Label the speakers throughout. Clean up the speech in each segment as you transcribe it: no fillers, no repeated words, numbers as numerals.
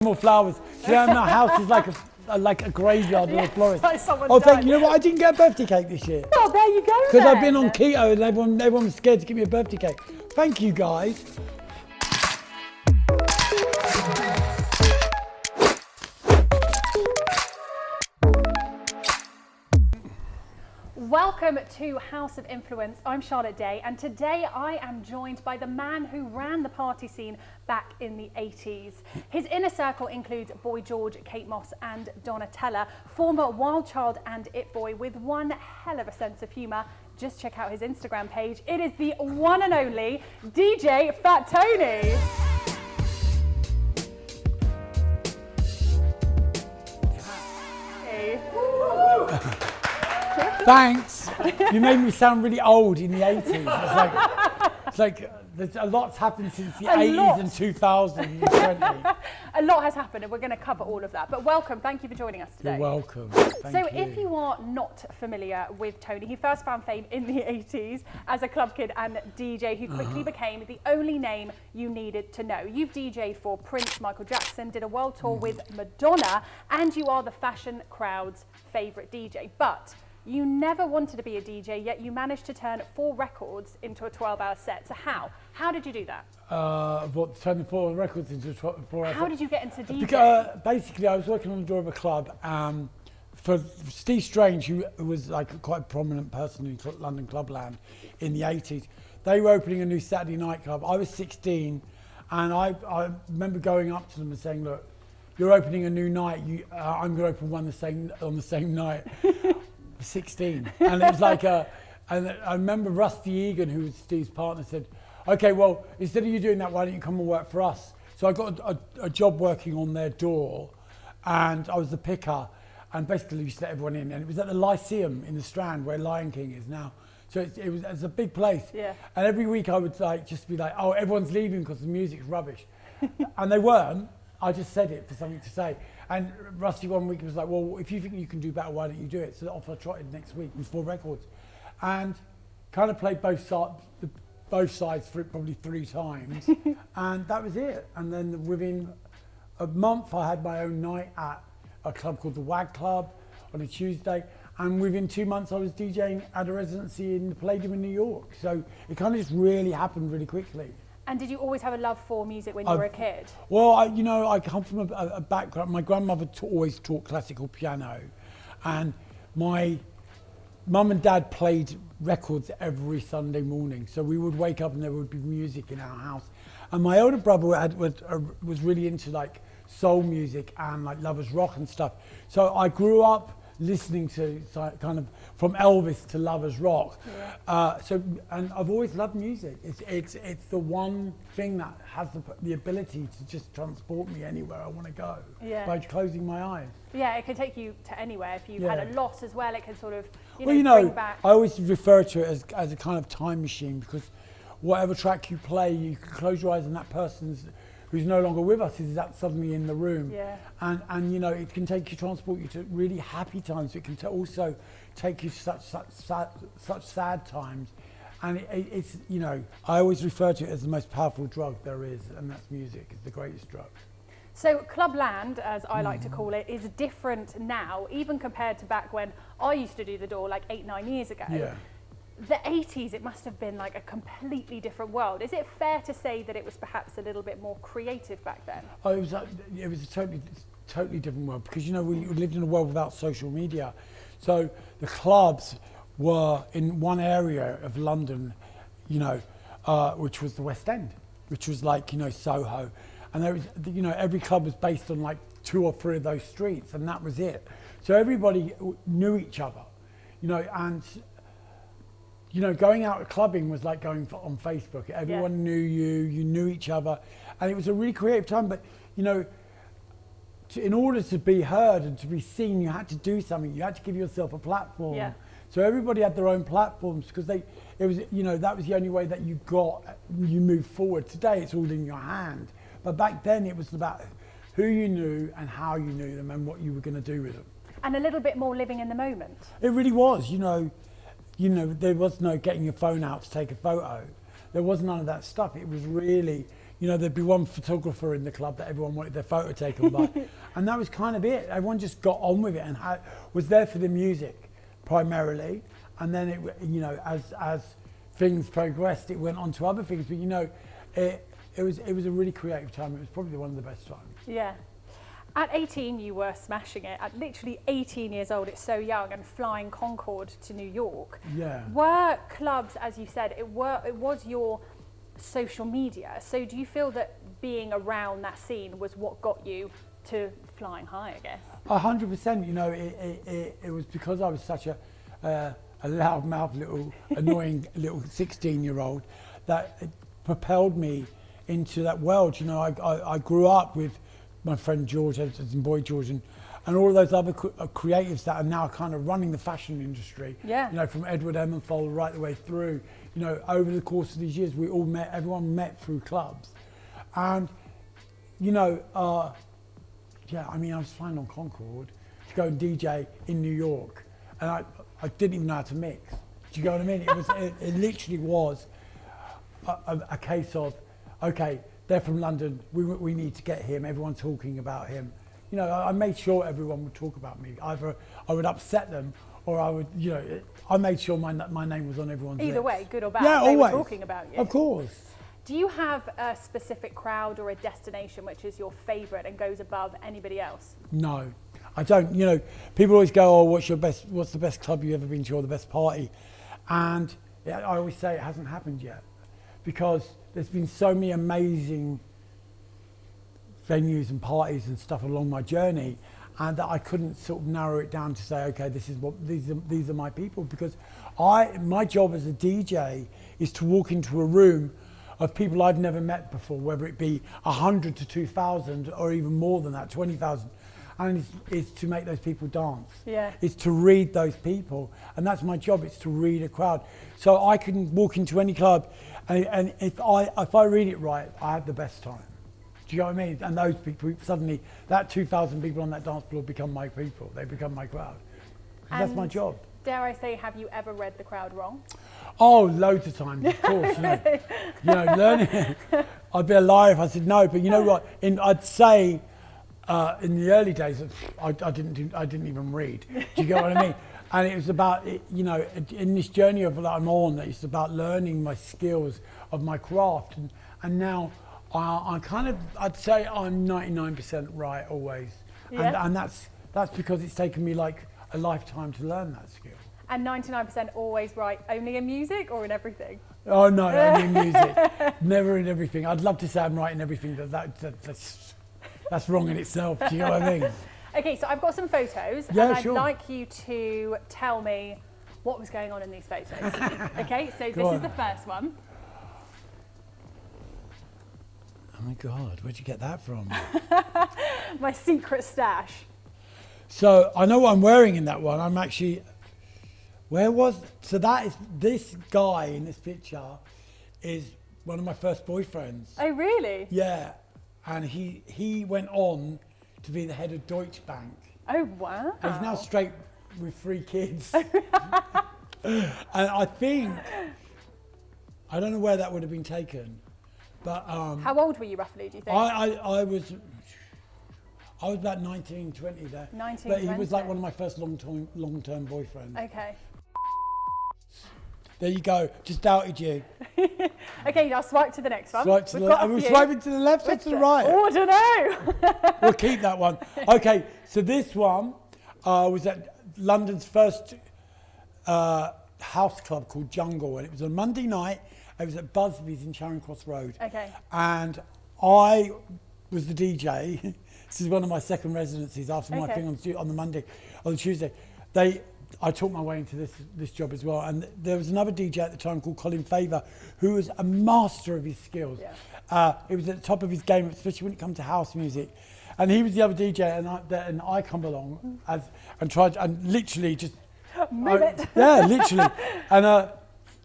Speaker 1: More flowers. You know, my house is like a graveyard with flowers.
Speaker 2: Like someone
Speaker 1: Oh,
Speaker 2: died.
Speaker 1: you know what? I didn't get a birthday cake this year.
Speaker 2: Oh, there you go.
Speaker 1: Because I've been on keto and everyone was scared to give me a birthday cake. Thank you, guys.
Speaker 2: Welcome to House of Influence. I'm Charlotte Day, and today I am joined by the man who ran the party scene back in the 80s. His inner circle includes Boy George, Kate Moss and Donatella, former Wild Child and It Boy with one hell of a sense of humour. Just check out his Instagram page. It is the one and only DJ Fat Tony. Hey.
Speaker 1: Thanks. You made me sound really old in the 80s. It's like there's a lot's happened since the 80s and 2020.
Speaker 2: A lot has happened and we're going to cover all of that. But welcome, thank you for joining us today.
Speaker 1: You're welcome. Thank you.
Speaker 2: If you are not familiar with Tony, he first found fame in the 80s as a club kid and DJ who quickly became the only name you needed to know. You've DJed for Prince, Michael Jackson, did a world tour with Madonna, and you are the fashion crowd's favourite DJ. But you never wanted to be a DJ, yet you managed to turn 4 records into a 12-hour set. So how did you do that?
Speaker 1: Turning 4 records into 4 hours.
Speaker 2: How did you get into DJing?
Speaker 1: Because, basically, I was working on the door of a club for Steve Strange, who was like quite a prominent person in London clubland in the 80s. They were opening a new Saturday night club. I was 16, and I remember going up to them and saying, "Look, you're opening a new night. I'm going to open one on the same night." 16, and it was like and I remember Rusty Egan, who was Steve's partner, said, "Okay, well, instead of you doing that, why don't you come and work for us?" So I got a job working on their door, and I was the picker, and basically used to let everyone in, and it was at the Lyceum in the Strand where Lion King is now. So it's a big place.
Speaker 2: Yeah.
Speaker 1: And every week I would just be like, "Oh, everyone's leaving because the music's rubbish," and they weren't. I just said it for something to say. And Rusty one week was like, "Well, if you think you can do better, why don't you do it?" So off I trotted next week with 4 records, and kind of played both sides for probably 3 times, and that was it. And then within a month, I had my own night at a club called the WAG Club on a Tuesday, and within 2 months, I was DJing at a residency in the Palladium in New York. So it kind of just really happened really quickly.
Speaker 2: And did you always have a love for music when you were a kid?
Speaker 1: Well, I come from a background. My grandmother always taught classical piano, and my mum and dad played records every Sunday morning. So we would wake up and there would be music in our house. And my older brother was really into like soul music and like lovers rock and stuff. So I grew up listening to kind of from Elvis to lovers rock. Yeah. And I've always loved music. It's the one thing that has the ability to just transport me anywhere I want to go by closing my eyes.
Speaker 2: Yeah, it can take you to anywhere. If you've had a loss as well, it can sort of bring back.
Speaker 1: I always refer to it as a kind of time machine, because whatever track you play, you can close your eyes and that person's who's no longer with us is that suddenly in the room.
Speaker 2: Yeah.
Speaker 1: And it can transport you to really happy times. It can also take you to such sad times. And it's I always refer to it as the most powerful drug there is, and that's music. It's the greatest drug.
Speaker 2: So Clubland, as I like to call it, is different now, even compared to back when I used to do the door like 8-9 years ago.
Speaker 1: Yeah.
Speaker 2: The 80s, it must have been like a completely different world. Is it fair to say that it was perhaps a little bit more creative back then?
Speaker 1: Oh, it was a totally different world, because we lived in a world without social media. So the clubs were in one area of London, which was the West End, which was like Soho, and there was every club was based on like 2 or 3 of those streets, and that was it. So everybody knew each other, and going out clubbing was like going on Facebook. Everyone knew you knew each other, and it was a really creative time. But in order to be heard and to be seen, you had to do something. You had to give yourself a platform. Yeah. So everybody had their own platforms, because that was the only way that you moved forward. Today it's all in your hand, but back then it was about who you knew and how you knew them and what you were going to do with them.
Speaker 2: And a little bit more living in the moment.
Speaker 1: It really was. There was no getting your phone out to take a photo. There was none of that stuff. It was really you know, there'd be one photographer in the club that everyone wanted their photo taken by. And that was kind of it. Everyone just got on with it and was there for the music primarily. And then, it, you know, as things progressed, it went on to other things. But, you know, it was a really creative time. It was probably one of the best times.
Speaker 2: Yeah. At 18, you were smashing it. At literally 18 years old, it's so young, and flying Concorde to New York.
Speaker 1: Yeah.
Speaker 2: Were clubs, as you said, it was your social media. So do you feel that being around that scene was what got you to flying high, I guess?
Speaker 1: 100%. You know, it was because I was such a loudmouth, little annoying little 16-year-old that it propelled me into that world. You know, I grew up with my friend George, as in Boy George, and all of those other creatives that are now kind of running the fashion industry.
Speaker 2: Yeah.
Speaker 1: You know, from Edward Emmenfold right the way through. You know, over the course of these years, everyone met through clubs. And, you know, yeah, I mean, I was flying on Concorde to go and DJ in New York, and I didn't even know how to mix. Do you know what I mean? It literally was a case of, okay, they're from London, we need to get him, everyone's talking about him. You know, I made sure everyone would talk about me. Either I would upset them, or I would, you know, I made sure my name was on everyone's lips.
Speaker 2: Either way, good or bad,
Speaker 1: yeah,
Speaker 2: they
Speaker 1: always.
Speaker 2: were talking about you.
Speaker 1: Of course.
Speaker 2: Do you have a specific crowd or a destination which is your favourite and goes above anybody else?
Speaker 1: No, I don't. You know, people always go, oh, what's the best club you've ever been to, or the best party? And yeah, I always say it hasn't happened yet, because there's been so many amazing venues and parties and stuff along my journey, and that I couldn't sort of narrow it down to say, okay, these are my people, because my job as a DJ is to walk into a room of people I've never met before, whether it be 100 to 2,000 or even more than that, 20,000. And it's to make those people dance.
Speaker 2: Yeah.
Speaker 1: It's to read those people. And that's my job, it's to read a crowd. So I can walk into any club, and if I read it right, I have the best time. Do you know what I mean? And those people, suddenly, that 2,000 people on that dance floor become my people. They become my crowd. That's my job.
Speaker 2: Dare I say, have you ever read the crowd wrong?
Speaker 1: Oh, loads of times, of course. You know, learning. I'd be a liar if I said no. But you know what? I'd say in the early days, I didn't even read. Do you get what I mean? And it was about, you know, in this journey that I'm on, it's about learning my skills of my craft. And now I'd say I'm 99% right always.
Speaker 2: Yeah.
Speaker 1: And that's because it's taken me like a lifetime to learn that skill.
Speaker 2: And 99% always right, only in music or in everything?
Speaker 1: Oh no, only in music. Never in everything. I'd love to say I'm right in everything, but that's wrong in itself. Do you know what I mean?
Speaker 2: Okay, so I've got some photos,
Speaker 1: Yeah,
Speaker 2: and I'd
Speaker 1: sure.
Speaker 2: like you to tell me what was going on in these photos. Okay, so this is the first one.
Speaker 1: Oh my God, where'd you get that from?
Speaker 2: My secret stash.
Speaker 1: So I know what I'm wearing in that one. I'm actually, so that is, this guy in this picture is one of my first boyfriends.
Speaker 2: Oh, really?
Speaker 1: Yeah, and he went on to be the head of Deutsche Bank.
Speaker 2: Oh, wow.
Speaker 1: And he's now straight with 3 kids. And I think, I don't know where that would have been taken, but
Speaker 2: How old were you roughly, do you think?
Speaker 1: I was about 19, 20 there.
Speaker 2: 19,
Speaker 1: but he was like
Speaker 2: 20.
Speaker 1: one of my first long-term boyfriends.
Speaker 2: Okay.
Speaker 1: There you go, just doubted you.
Speaker 2: Okay, now swipe to the next one.
Speaker 1: Swipe to
Speaker 2: We've
Speaker 1: the
Speaker 2: got a
Speaker 1: left. Are we
Speaker 2: few.
Speaker 1: swiping to the left or to the right?
Speaker 2: Oh, I don't know.
Speaker 1: We'll keep that one. Okay, so this one was at London's first house club called Jungle, and it was on Monday night. It was at Busby's in Charing Cross Road.
Speaker 2: Okay.
Speaker 1: And I was the DJ. This is one of my second residencies after my thing on the Tuesday. I taught my way into this job as well. And there was another DJ at the time called Colin Favour, who was a master of his skills. Yeah. It was at the top of his game, especially when it comes to house music. And he was the other DJ, and I come along and tried and literally just
Speaker 2: Move it.
Speaker 1: Yeah, literally. And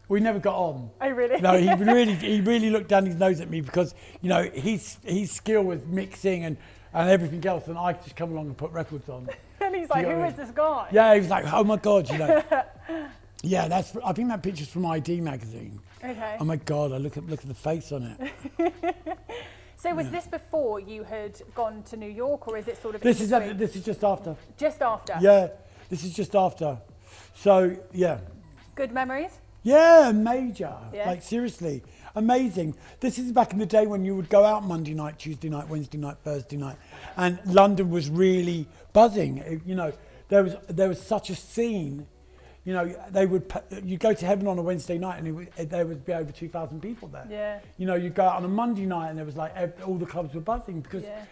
Speaker 1: we never got on.
Speaker 2: Oh, really?
Speaker 1: No, he really looked down his nose at me because, you know, his skill was mixing and everything else, and I just come along and put records on.
Speaker 2: And he's like, who is this guy?
Speaker 1: Yeah, he was like, oh my God, you know. Yeah, I think that picture's from ID magazine.
Speaker 2: Okay.
Speaker 1: Oh my God, look at the face on it.
Speaker 2: So was this before you had gone to New York, or is it sort of
Speaker 1: This
Speaker 2: in
Speaker 1: is
Speaker 2: between?
Speaker 1: this is just after.
Speaker 2: Just after?
Speaker 1: Yeah, this is just after. So yeah.
Speaker 2: Good memories?
Speaker 1: Yeah, major.
Speaker 2: Yeah.
Speaker 1: Like seriously, amazing. This is back in the day when you would go out Monday night, Tuesday night, Wednesday night, Thursday night, and London was really buzzing. You know, there was such a scene. You know, you go to Heaven on a Wednesday night and there would be over 2,000 people there.
Speaker 2: Yeah.
Speaker 1: You know, you go out on a Monday night and there was like all the clubs were buzzing because
Speaker 2: Yeah.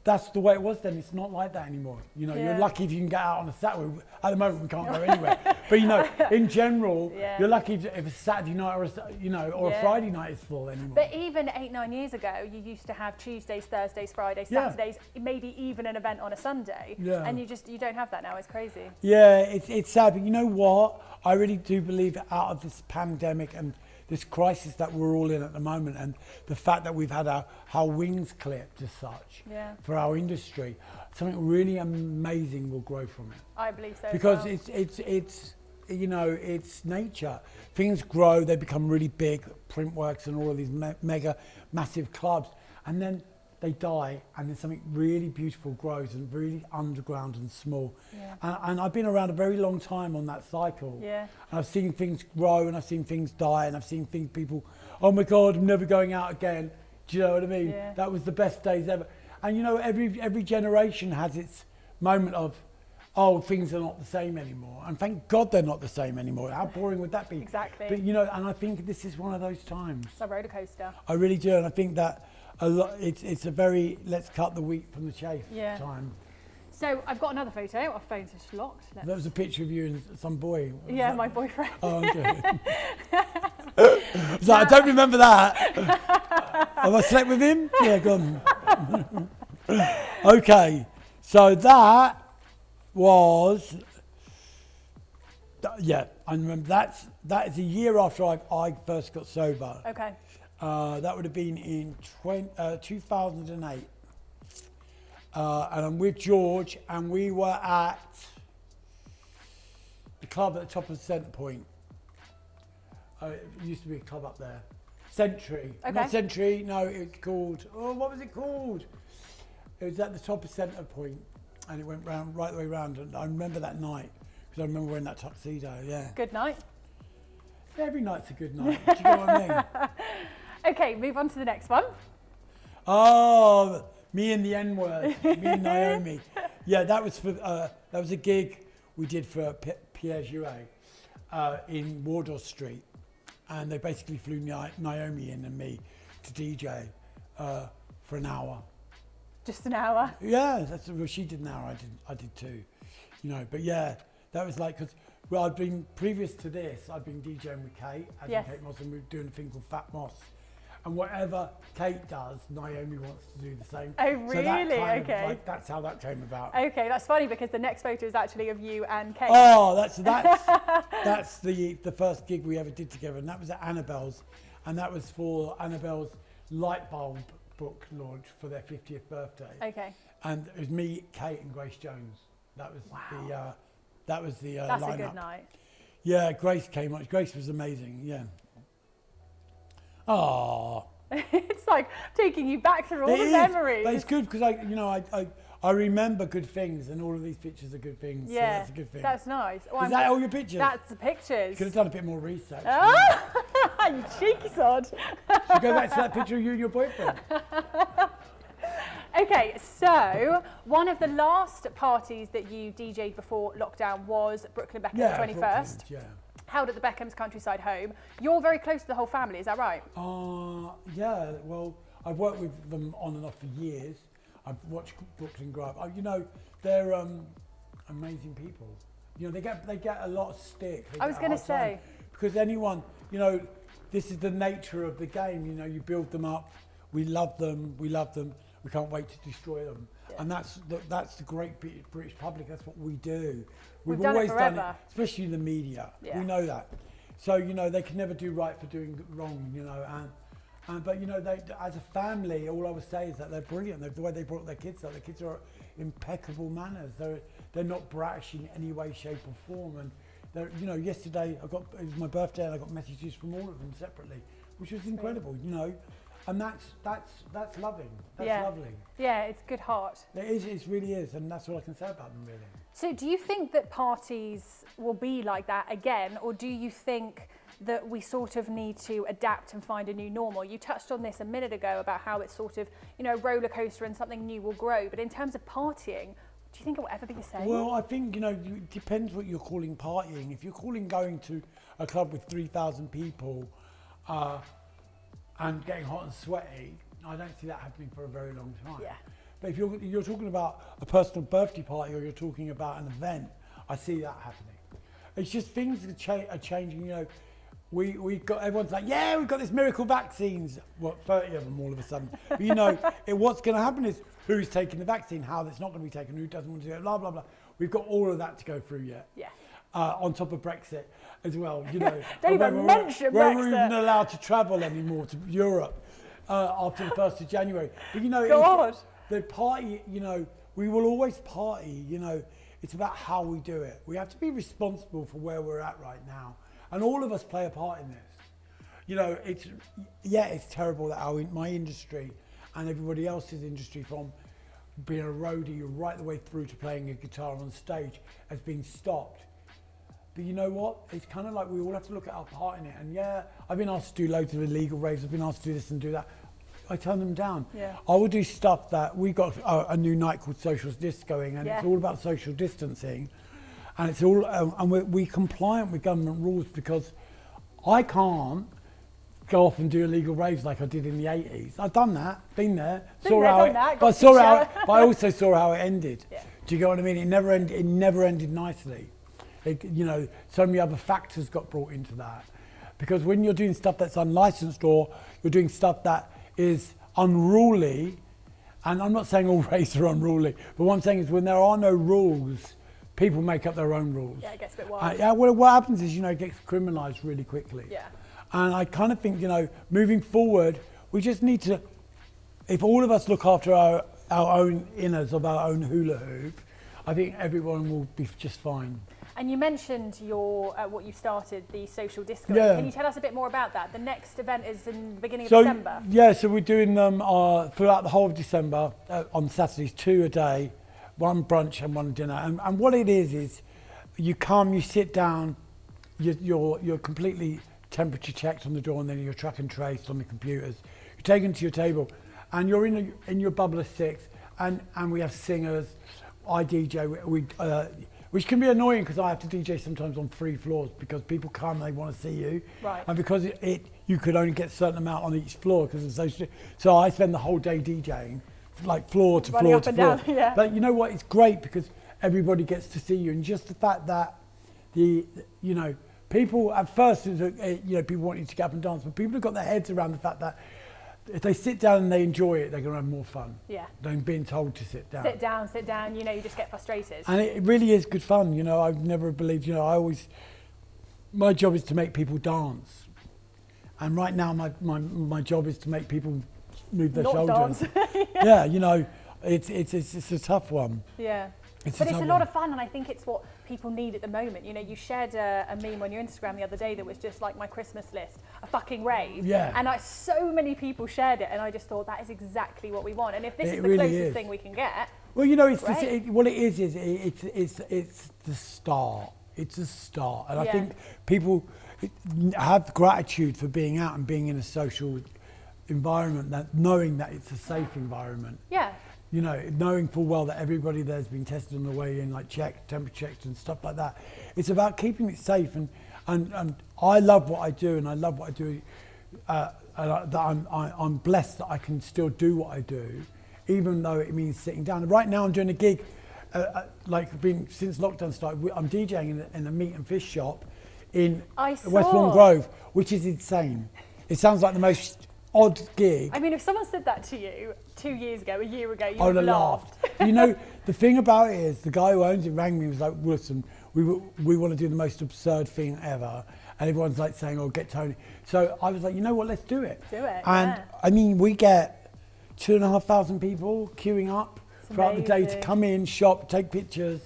Speaker 1: that's the way it was then. It's not like that anymore. You know,
Speaker 2: Yeah.
Speaker 1: you're lucky if you can get out on a Saturday. At the moment, we can't go anywhere. But you know, in general,
Speaker 2: Yeah.
Speaker 1: you're lucky if a Saturday night or a
Speaker 2: Yeah.
Speaker 1: Friday night is full anymore.
Speaker 2: But even 8-9 years ago, you used to have Tuesdays, Thursdays, Fridays,
Speaker 1: Yeah.
Speaker 2: Saturdays, maybe even an event on a Sunday.
Speaker 1: Yeah.
Speaker 2: And you don't have that now. It's crazy.
Speaker 1: Yeah, it's sad, but you know what? I really do believe out of this pandemic and this crisis that we're all in at the moment, and the fact that we've had our wings clipped as such
Speaker 2: Yeah.
Speaker 1: for our industry, something really amazing will grow from it.
Speaker 2: I believe so. as
Speaker 1: Because
Speaker 2: well.
Speaker 1: it's you know, it's nature. Things grow, they become really big, Printworks and all of these mega massive clubs, and then they die, and then something really beautiful grows and really underground and small.
Speaker 2: Yeah.
Speaker 1: And I've been around a very long time on that cycle.
Speaker 2: Yeah.
Speaker 1: And I've seen things grow, and I've seen things die, and I've seen people, oh my God, I'm never going out again. Do you know what I mean?
Speaker 2: Yeah.
Speaker 1: That was the best days ever. And you know, every generation has its moment of, oh, things are not the same anymore. And thank God they're not the same anymore. How boring would that be?
Speaker 2: Exactly.
Speaker 1: But you know, and I think this is one of those times.
Speaker 2: It's a roller coaster.
Speaker 1: I really do, and I think that a lot. It's a very let's cut the wheat from the chaff
Speaker 2: Yeah.
Speaker 1: time.
Speaker 2: So I've got another photo. Our phone's just locked. Let's...
Speaker 1: That was a picture of you and some boy. What was
Speaker 2: Yeah,
Speaker 1: that?
Speaker 2: my boyfriend.
Speaker 1: Oh, okay. So I don't remember that. Have I slept with him? Yeah, go on. Okay, so that was. Yeah, I remember that is a year after I first got sober.
Speaker 2: Okay.
Speaker 1: That would have been in 2008. And I'm with George, and we were at the club at the top of Centre Point. It used to be a club up there. Century.
Speaker 2: Okay.
Speaker 1: Not Century, no, it's called, what was it called? It was at the top of Centre Point, and it went round, right the way round. And I remember that night, because I remember wearing that tuxedo, yeah.
Speaker 2: Good night.
Speaker 1: Every night's a good night, do you know what I mean?
Speaker 2: Okay, move on to the next one.
Speaker 1: Oh, me and the N-word, me and Naomi. Yeah, that was a gig we did for Pierre Jouet in Wardour Street, and they basically flew Naomi in and me to DJ for an hour.
Speaker 2: Just an hour.
Speaker 1: Yeah, well, she did an hour. I did too, you know. But yeah, that was like because I'd been previous to this. I'd been DJing with Kate, as
Speaker 2: Yes.
Speaker 1: in Kate Moss, and we were doing a thing called Fat Moss. And whatever Kate does, Naomi wants to do the same.
Speaker 2: Oh,
Speaker 1: So that
Speaker 2: really?
Speaker 1: kind of,
Speaker 2: Okay.
Speaker 1: like, that's how that came about.
Speaker 2: Okay, that's funny because the next photo is actually of you and Kate.
Speaker 1: Oh, that's the first gig we ever did together, and that was at Annabelle's, and that was for Annabelle's light bulb book launch for their 50th birthday.
Speaker 2: Okay.
Speaker 1: And it was me, Kate, and Grace Jones. That was the
Speaker 2: That's
Speaker 1: lineup.
Speaker 2: a good night.
Speaker 1: Yeah, Grace came on. Grace was amazing. Yeah. Oh.
Speaker 2: It's like taking you back through all the memories.
Speaker 1: But it's good because I remember good things, and all of these pictures are good things. So
Speaker 2: Yeah,
Speaker 1: that's a good thing.
Speaker 2: that's nice. Well,
Speaker 1: Is that all your pictures?
Speaker 2: That's the pictures.
Speaker 1: Could have done a bit more research.
Speaker 2: Ah, you cheeky sod.
Speaker 1: Should we go back to that picture of you and your boyfriend?
Speaker 2: Okay, so one of the last parties that you DJ'd before lockdown was Brooklyn Beckham's 21st.
Speaker 1: Brooklyn, yeah.
Speaker 2: Held at the Beckham's countryside home. You're very close to the whole family, is that right?
Speaker 1: Yeah, well, I've worked with them on and off for years. I've watched Brooklyn grow up. You know, they're amazing people. You know, they get a lot of stick.
Speaker 2: I was going to say.
Speaker 1: Because anyone, you know, this is the nature of the game. You know, you build them up. We love them. We can't wait to destroy them. Yeah. And that's the great British public. That's what we do. We've always done it, especially in the media. Yeah. We know that. So, you know, they can never do right for doing wrong, you know. But, you know, they, as a family, all I would say is that they're brilliant. The way they brought their kids up, their kids are impeccable manners. They're not brash in any way, shape or form. And, You know, yesterday it was my birthday and I got messages from all of them separately, which was incredible, you know. And that's loving. That's lovely.
Speaker 2: Yeah, it's good heart.
Speaker 1: It is, it really is, and that's all I can say about them, really.
Speaker 2: So do you think that parties will be like that again, or do you think that we sort of need to adapt and find a new normal? You touched on this a minute ago about how it's sort of, you know, roller coaster and something new will grow, but in terms of partying, do you think it will ever be the same?
Speaker 1: Well, I think, you know, it depends what you're calling partying. If you're calling going to a club with 3,000 people and getting hot and sweaty, I don't see that happening for a very long time.
Speaker 2: Yeah.
Speaker 1: But if you're talking about a personal birthday party, or you're talking about an event, I see that happening. It's just things are changing, you know. Everyone's like, yeah, we've got this miracle vaccines. What, 30 of them all of a sudden. But you know, what's going to happen is who's taking the vaccine, how that's not going to be taken, who doesn't want to do it, blah, blah, blah. We've got all of that to go through yet.
Speaker 2: Yeah.
Speaker 1: On top of Brexit as well, you know.
Speaker 2: Don't even mention
Speaker 1: We're
Speaker 2: Brexit.
Speaker 1: even allowed to travel anymore to Europe after the 1st of January. But you know, the party, you know, we will always party, you know. It's about how we do it. We have to be responsible for where we're at right now. And all of us play a part in this. You know, it's terrible that my industry and everybody else's industry, from being a roadie right the way through to playing a guitar on stage, has been stopped. But you know what? It's kind of like we all have to look at our part in it. And yeah, I've been asked to do loads of illegal raves. I've been asked to do this and do that. I turn them down.
Speaker 2: Yeah.
Speaker 1: I will do stuff that we got a new night called Social Discoing, and it's all about social distancing. And it's all, and we're compliant with government rules, because I can't go off and do illegal raves like I did in the 80s. I've done that, been there, but I also saw how it ended. Yeah. Do you get what I mean? It never ended nicely. You know, so many other factors got brought into that. Because when you're doing stuff that's unlicensed, or you're doing stuff that is unruly, and I'm not saying all raves are unruly, but what I'm saying is when there are no rules, people make up their own rules.
Speaker 2: Yeah, it gets a bit wild.
Speaker 1: Well, what happens is, you know, it gets criminalised really quickly.
Speaker 2: Yeah.
Speaker 1: And I kind of think, you know, moving forward, we just need to, if all of us look after our own inners of our own hula hoop, I think everyone will be just fine. And
Speaker 2: you mentioned your what you started, the Social Disco.
Speaker 1: Yeah.
Speaker 2: Can you tell us a bit more about that? The next event is in the beginning of December.
Speaker 1: Yeah, so we're doing them throughout the whole of December on Saturdays, 2 a day, one brunch and one dinner. And what it is you come, you sit down, you're completely temperature checked on the door, and then you're track and traced on the computers. You're taken to your table, and you're in your bubble of 6, and we have singers. I DJ, which can be annoying, because I have to DJ sometimes on 3 floors, because people come, they want to see you.
Speaker 2: Right.
Speaker 1: And because you could only get a certain amount on each floor, because it's so I spend the whole day DJing, like floor to floor to floor.
Speaker 2: Down, yeah.
Speaker 1: But you know what? It's great, because everybody gets to see you, and just the fact that people at first, people want you to get up and dance, but people have got their heads around the fact that if they sit down and they enjoy it, they're going to have more fun. Yeah. Than being told to sit down.
Speaker 2: Sit down, you know, you just get frustrated.
Speaker 1: And it really is good fun, you know. I've never believed, you know, my job is to make people dance. And right now my job is to make people move their shoulders.
Speaker 2: Dance.
Speaker 1: Yeah, you know, it's a tough one.
Speaker 2: Yeah. It's a lot of fun, and I think it's what people need at the moment. You know, you shared a meme on your Instagram the other day that was just like my Christmas list, a fucking rave. Yeah. And so many people shared it, and I just thought that is exactly what we want. And if this is the closest thing we can get,
Speaker 1: well, you know, it's the start. It's a start, and I think people have gratitude for being out and being in a social environment, that knowing that it's a safe environment.
Speaker 2: Yeah.
Speaker 1: You know, knowing full well that everybody there's been tested on the way in, like temperature checked and stuff like that. It's about keeping it safe, and I love what I do, and I love what I do. I'm blessed that I can still do what I do, even though it means sitting down. Right now I'm doing a gig, since lockdown started. I'm DJing in a meat and fish shop in Westbourne Grove, which is insane. It sounds like the most odd gig.
Speaker 2: I mean, if someone said that to you 2 years ago, a year ago, you would have laughed.
Speaker 1: You know, the thing about it is, the guy who owns it rang me and was like, listen, we want to do the most absurd thing ever. And everyone's like saying, oh, get Tony. So I was like, you know what, let's do it.
Speaker 2: Do it,
Speaker 1: And I mean, we get 2,500 people queuing up throughout the day to come in, shop, take pictures,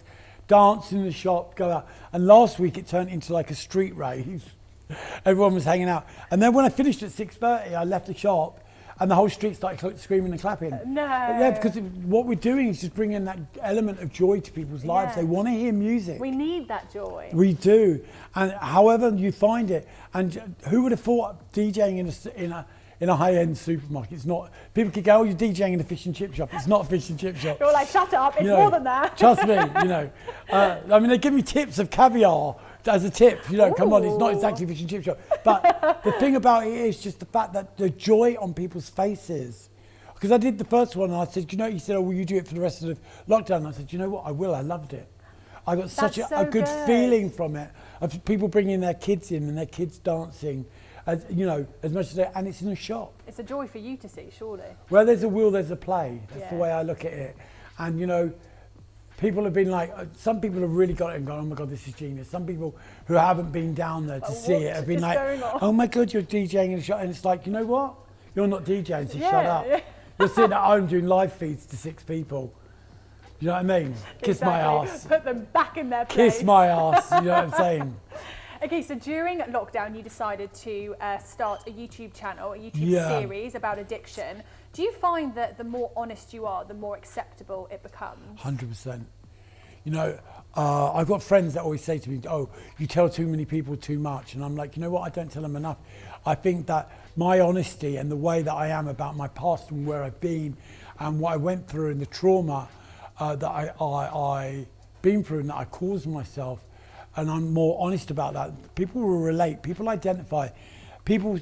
Speaker 1: dance in the shop, go out. And last week it turned into like a street rave. Everyone was hanging out. And then when I finished at 6:30, I left the shop and the whole street started screaming and clapping.
Speaker 2: No.
Speaker 1: Yeah, because what we're doing is just bringing that element of joy to people's lives.
Speaker 2: Yeah.
Speaker 1: They want to hear music.
Speaker 2: We need that joy.
Speaker 1: We do. And however you find it, and who would have thought DJing in a high-end supermarket? It's not. People could go, "Oh, you're DJing in a fish and chip shop." It's not a fish and chip shop.
Speaker 2: You're like, shut up, it's
Speaker 1: You know,
Speaker 2: more than that.
Speaker 1: Trust me, you know. I mean, they give me tips of caviar as a tip. You know, come on, it's not
Speaker 2: Ooh.
Speaker 1: exactly fish and chip shop. But the thing about it is just the fact that the joy on people's faces. Because I did the first one and I said, you know, he said, "Oh, will you do it for the rest of the lockdown?" And I said, you know what, I will. I loved it. I got such
Speaker 2: That's
Speaker 1: a
Speaker 2: so
Speaker 1: good
Speaker 2: good.
Speaker 1: feeling from it, of people bringing their kids in and their kids dancing, as you know, as much as they, and it's in a shop.
Speaker 2: It's a joy for you to see, surely.
Speaker 1: Where there's a will, there's a play. That's the
Speaker 2: Yeah.
Speaker 1: way I look at it. And you know, people have been like, some people have really got it and gone, "Oh my God, this is genius." Some people who haven't been down there to see
Speaker 2: what
Speaker 1: it have been
Speaker 2: is
Speaker 1: like,
Speaker 2: going on?
Speaker 1: "Oh my God, you're DJing in a shop." And it's like, you know what? You're not DJing, so
Speaker 2: Yeah,
Speaker 1: shut up.
Speaker 2: yeah.
Speaker 1: You're sitting at home doing live feeds to 6 people. You know what I mean? Kiss my
Speaker 2: Exactly.
Speaker 1: ass.
Speaker 2: Put them back in their place.
Speaker 1: Kiss my ass. You know what I'm saying?
Speaker 2: Okay, so during lockdown, you decided to start a YouTube channel, a YouTube
Speaker 1: Yeah.
Speaker 2: series about addiction. Do you find that the more honest you are, the more acceptable it becomes?
Speaker 1: 100%. You know, I've got friends that always say to me, "Oh, you tell too many people too much." And I'm like, you know what? I don't tell them enough. I think that my honesty and the way that I am about my past and where I've been and what I went through and the trauma that I been through and that I caused myself, and I'm more honest about that. People will relate. People identify. People,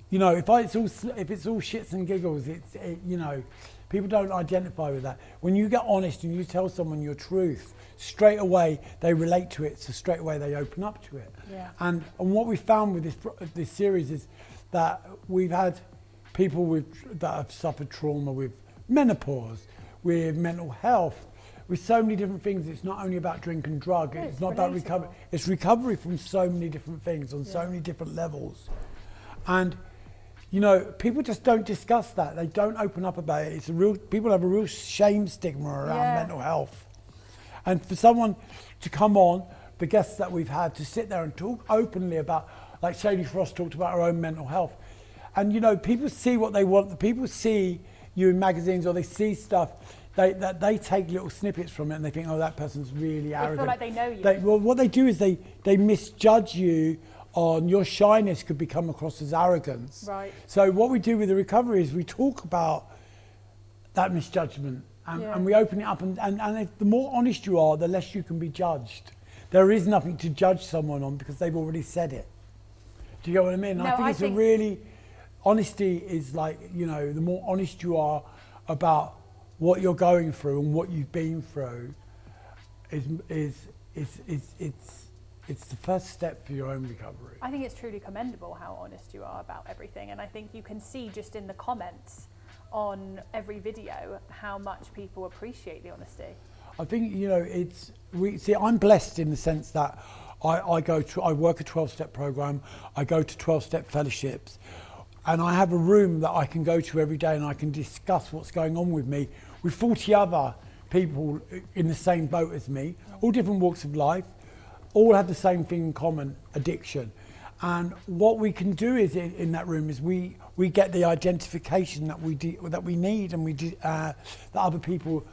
Speaker 1: you know, if it's all shits and giggles, you know, people don't identify with that. When you get honest and you tell someone your truth, straight away they relate to it. So straight away they open up to it.
Speaker 2: Yeah.
Speaker 1: And what we found with this series is that we've had people that have suffered trauma with menopause, with mental health, with so many different things. It's not only about drink and drug.
Speaker 2: Yeah,
Speaker 1: It's
Speaker 2: it's
Speaker 1: not about
Speaker 2: relatable.
Speaker 1: recovery. It's recovery from so many different things on so
Speaker 2: Yeah.
Speaker 1: many different levels. And you know, people just don't discuss that. They don't open up about it. People have a real shame stigma around
Speaker 2: Yeah.
Speaker 1: mental health. And for someone to come on, the guests that we've had, to sit there and talk openly about, like Sadie Frost talked about her own mental health. And you know, people see what they want. People see you in magazines or they see stuff. They take little snippets from it and they think, "Oh, that person's really arrogant."
Speaker 2: feel like they know you.
Speaker 1: Well, what they do is they misjudge you on your shyness could become across as arrogance.
Speaker 2: Right.
Speaker 1: So what we do with the recovery is we talk about that misjudgment
Speaker 2: Yeah.
Speaker 1: and we open it up and if the more honest you are, the less you can be judged. There is nothing to judge someone on because they've already said it. Do you get what I mean?
Speaker 2: No,
Speaker 1: I think
Speaker 2: I
Speaker 1: it's
Speaker 2: think-
Speaker 1: a really, honesty is like, you know, the more honest you are about what you're going through and what you've been through it's the first step for your own recovery.
Speaker 2: I think it's truly commendable how honest you are about everything, and I think you can see just in the comments on every video how much people appreciate the honesty.
Speaker 1: I think, you know, I'm blessed in the sense that I work a 12-step program, I go to 12-step fellowships, and I have a room that I can go to every day and I can discuss what's going on with me with 40 other people in the same boat as me, all different walks of life, all have the same thing in common, addiction. And what we can do is in that room is we get the identification that we need, and that other people,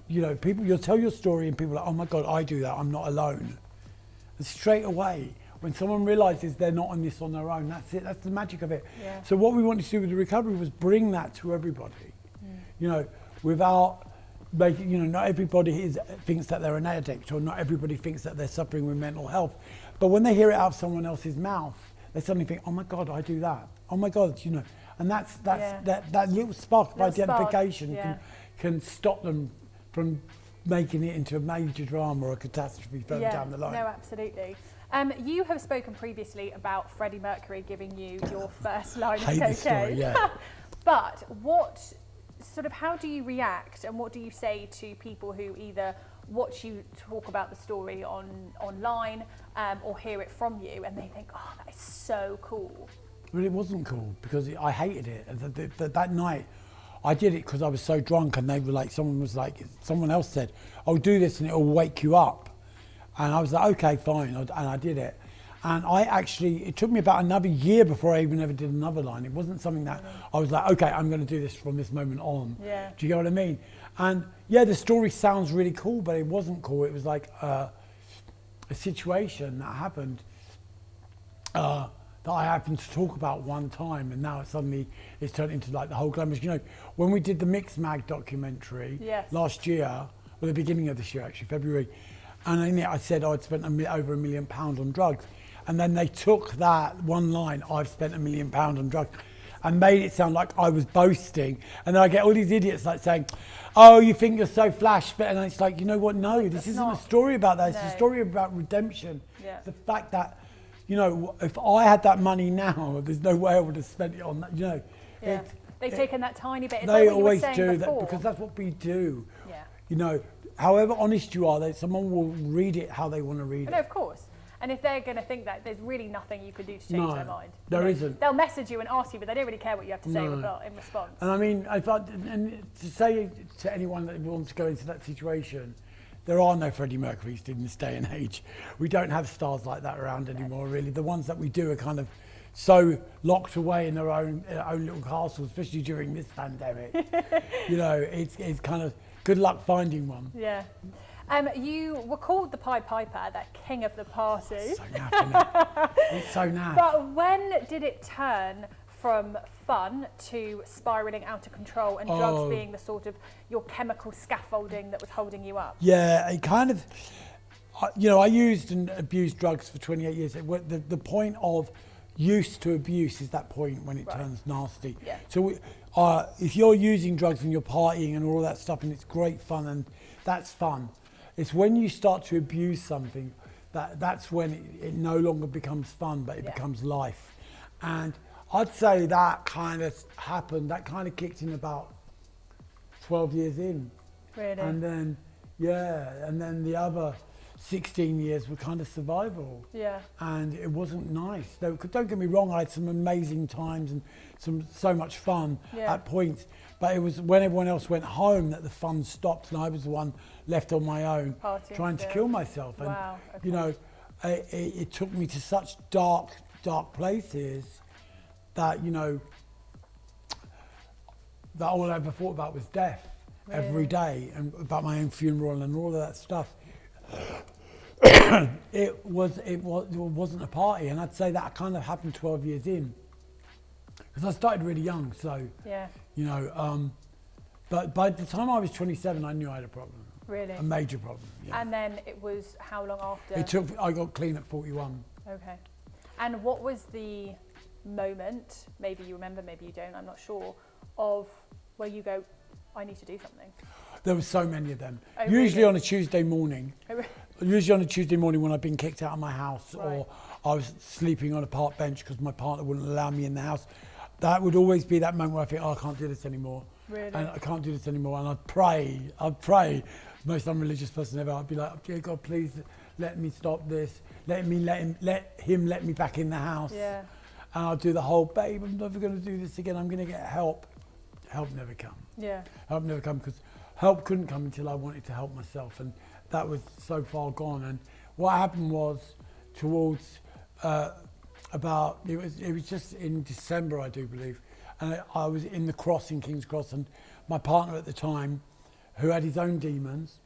Speaker 1: you know, you'll tell your story and people are like, "Oh my God, I do that, I'm not alone." And straight away, when someone realizes they're not on this on their own, that's it, that's the magic of it.
Speaker 2: Yeah.
Speaker 1: So what we wanted to do with the recovery was bring that to everybody, you know, without making, you know, not everybody thinks that they're an addict, or not everybody thinks that they're suffering with mental health. But when they hear it out of someone else's mouth, they suddenly think, "Oh my God, I do that. Oh my God," you know. And that's
Speaker 2: Yeah.
Speaker 1: that little spark of
Speaker 2: Little spark,
Speaker 1: identification
Speaker 2: yeah.
Speaker 1: can stop them from making it into a major drama or a catastrophe further down the line.
Speaker 2: No, absolutely. You have spoken previously about Freddie Mercury giving you your first line of
Speaker 1: Hate
Speaker 2: cocaine.
Speaker 1: this story, yeah.
Speaker 2: But how do you react and what do you say to people who either watch you talk about the story online or hear it from you and they think, "Oh, that is so cool"?
Speaker 1: Well, it wasn't cool because I hated it. That night, I did it because I was so drunk, and they were like, someone else said, "Oh, do this and it'll wake you up." And I was like, okay, fine, and I did it. And it took me about another year before I even ever did another line. It wasn't something that I was like, okay, I'm going to do this from this moment on.
Speaker 2: Yeah.
Speaker 1: Do you get what I mean? And yeah, the story sounds really cool, but it wasn't cool. It was like a situation that happened that I happened to talk about one time, and now it's turned into like the whole glamorous. You know, when we did the Mix Mag documentary last year, well, the beginning of this year actually, February, and in it I said I'd spent over £1 million on drugs. And then they took that one line, I've spent £1 million on drugs, and made it sound like I was boasting. And then I get all these idiots like saying, oh, you think you're so flash, but and it's like, you know what, no, this isn't a story about that, it's a story about redemption.
Speaker 2: Yeah.
Speaker 1: The fact that, you know, if I had that money now, there's no way I would have spent it on that, you know.
Speaker 2: Yeah. They've taken that tiny bit. It's
Speaker 1: they
Speaker 2: like what
Speaker 1: always
Speaker 2: you were saying
Speaker 1: do
Speaker 2: before.
Speaker 1: that, because that's what we do.
Speaker 2: Yeah.
Speaker 1: You know, however honest you are, someone will read it how they want to read it.
Speaker 2: No, of course. And if they're going to think that, there's really nothing you can do to change their mind.
Speaker 1: There isn't.
Speaker 2: They'll message you and ask you, but they don't really care what you have to say in response.
Speaker 1: And I mean, and to say to anyone that wants to go into that situation, there are no Freddie Mercurys in this day and age. We don't have stars like that around anymore, really. The ones that we do are kind of so locked away in their own little castles, especially during this pandemic. You know, it's kind of good luck finding one.
Speaker 2: Yeah. You were called the Pied Piper, that king of the party.
Speaker 1: It's so naff, isn't it? It's so naff.
Speaker 2: But when did it turn from fun to spiralling out of control and drugs being the sort of your chemical scaffolding that was holding you up?
Speaker 1: Yeah, it kind of, you know, I used and abused drugs for 28 years. The point of use to abuse is that point when it turns nasty.
Speaker 2: Yeah.
Speaker 1: So if you're using drugs and you're partying and all that stuff and it's great fun and that's fun, it's when you start to abuse something that's when it no longer becomes fun, but it becomes life. And I'd say that kind of happened, that kind of kicked in about 12 years in.
Speaker 2: Really?
Speaker 1: And then, and then the other 16 years were kind of survival.
Speaker 2: Yeah.
Speaker 1: And it wasn't nice. Don't get me wrong, I had some amazing times and so much fun at points. But it was when everyone else went home that the fun stopped, and I was the one left on my own, trying to kill myself. And you know, it took me to such dark places that, you know, that all I ever thought about was death every day, and about my own funeral and all of that stuff. It wasn't a party, and I'd say that kind of happened 12 years in, because I started really young. So you know, but by the time I was 27, I knew I had a problem.
Speaker 2: Really?
Speaker 1: A major problem. Yeah.
Speaker 2: And then it was how long after?
Speaker 1: I got clean at 41.
Speaker 2: Okay. And what was the moment, maybe you remember, maybe you don't, I'm not sure, of where you go, I need to do something?
Speaker 1: There were so many of them.
Speaker 2: Oh,
Speaker 1: usually
Speaker 2: really?
Speaker 1: on a Tuesday morning. Usually on a Tuesday morning when I'd been kicked out of my house, or I was sleeping on a park bench because my partner wouldn't allow me in the house. That would always be that moment where I think, I can't do this anymore.
Speaker 2: Really?
Speaker 1: And I can't do this anymore. And I'd pray, most unreligious person ever. I'd be like, dear God, please let me stop this. Let him let me back in the house.
Speaker 2: Yeah.
Speaker 1: And I'd do the whole, babe, I'm never going to do this again. I'm going to get help. Help never come.
Speaker 2: Yeah.
Speaker 1: Help never come, because help couldn't come until I wanted to help myself, and that was so far gone. And what happened was, towards it was just in December, I do believe, and I was in the Cross in King's Cross, and my partner at the time, who had his own demons,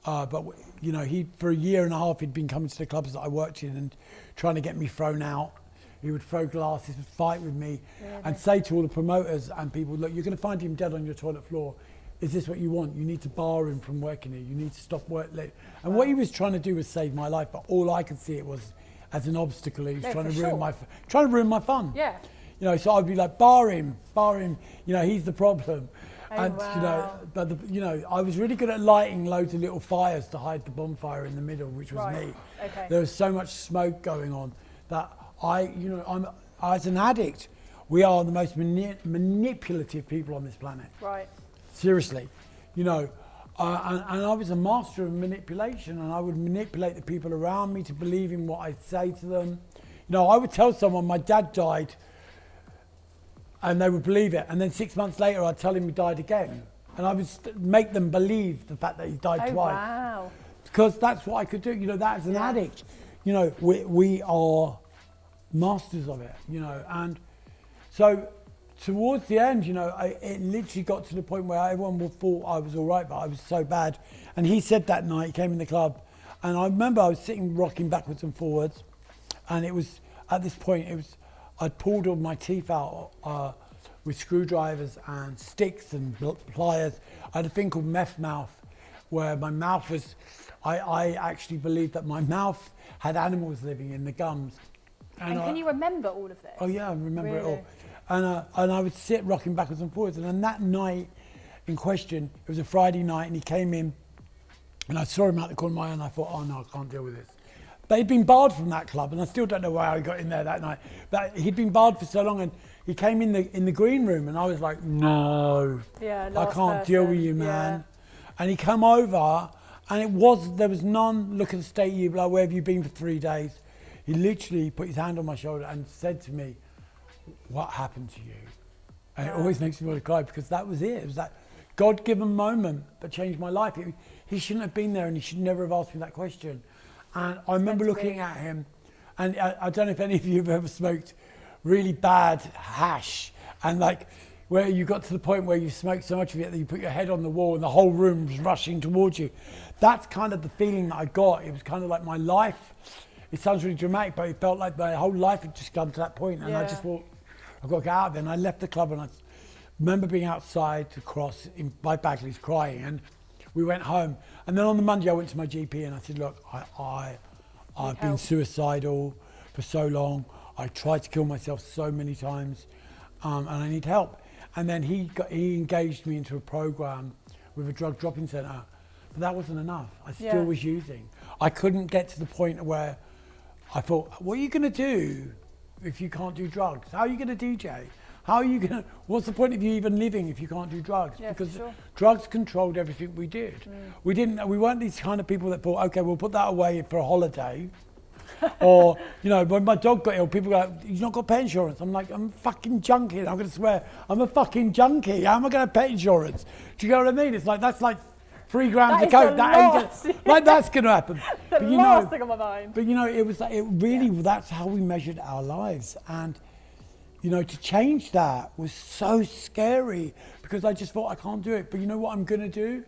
Speaker 1: but you know, he for a year and a half he'd been coming to the clubs that I worked in and trying to get me thrown out. He would throw glasses, would fight with me, and say to all the promoters and people, look, you're going to find him dead on your toilet floor. Is this what you want? You need to bar him from working here. You need to stop work late. And what he was trying to do was save my life, but all I could see it was as an obstacle. He was trying to ruin my fun.
Speaker 2: Yeah.
Speaker 1: You know, so I'd be like, bar him. You know, he's the problem.
Speaker 2: Oh,
Speaker 1: and
Speaker 2: wow.
Speaker 1: you know, but you know, I was really good at lighting loads of little fires to hide the bonfire in the middle, which was me.
Speaker 2: Okay.
Speaker 1: There was so much smoke going on that as an addict, we are the most manipulative people on this planet.
Speaker 2: Right.
Speaker 1: Seriously, you know, and I was a master of manipulation, and I would manipulate the people around me to believe in what I'd say to them. You know, I would tell someone my dad died, and they would believe it, and then 6 months later I'd tell him he died again, and I would make them believe the fact that he died twice.
Speaker 2: Wow.
Speaker 1: because that's what I could do. You know, that as an addict, you know, we are masters of it, you know. And so towards the end, you know, it literally got to the point where everyone thought I was all right, but I was so bad. And he said that night, he came in the club, and I remember I was sitting rocking backwards and forwards, and it was, at this point, I'd pulled all my teeth out with screwdrivers and sticks and pliers. I had a thing called meth mouth, where my mouth was, I actually believed that my mouth had animals living in the gums.
Speaker 2: And can you remember all of this?
Speaker 1: Oh yeah, I remember it all. And I would sit rocking backwards and forwards. And on that night in question, it was a Friday night, and he came in, and I saw him out the corner of my eye, and I thought, oh no, I can't deal with this. But he'd been barred from that club, and I still don't know how he got in there that night. But he'd been barred for so long, and he came in the green room, and I was like, no, I can't deal with you, man. Yeah. And he come over, and there was none, look at the state of you, like, where have you been for 3 days? He literally put his hand on my shoulder and said to me, what happened to you? And it always makes me want to cry, because that was it. It was that God-given moment that changed my life. He shouldn't have been there, and he should never have asked me that question. And I remember looking at him, and I don't know if any of you have ever smoked really bad hash, and like where you got to the point where you smoked so much of it that you put your head on the wall and the whole room was rushing towards you. That's kind of the feeling that I got. It was kind of like my life. It sounds really dramatic, but it felt like my whole life had just come to that point, and I just thought, I've got to get out of there. And I left the club, and I remember being outside to cross by Bagley's crying, and we went home. And then on the Monday I went to my GP, and I said, look, I've been suicidal for so long. I tried to kill myself so many times, and I need help. And then he engaged me into a program with a drug dropping centre, but that wasn't enough. I still was using. I couldn't get to the point where I thought, what are you going to do if you can't do drugs? How are you going to DJ? How are you going to, what's the point of you even living if you can't do drugs?
Speaker 2: Yeah,
Speaker 1: because drugs controlled everything we did. We weren't these kind of people that thought, okay, we'll put that away for a holiday. Or, you know, when my dog got ill, people go, he's not got pet insurance. I'm like, I'm a fucking junkie. I'm going to swear, I'm a fucking junkie. How am I going to have pet insurance? Do you know what I mean? It's like, that's like 3 grams of coke. Like, that's going to happen.
Speaker 2: The last thing on my mind.
Speaker 1: But you know, that's how we measured our lives. And, you know, to change that was so scary, because I just thought, I can't do it. But you know what I'm going to do?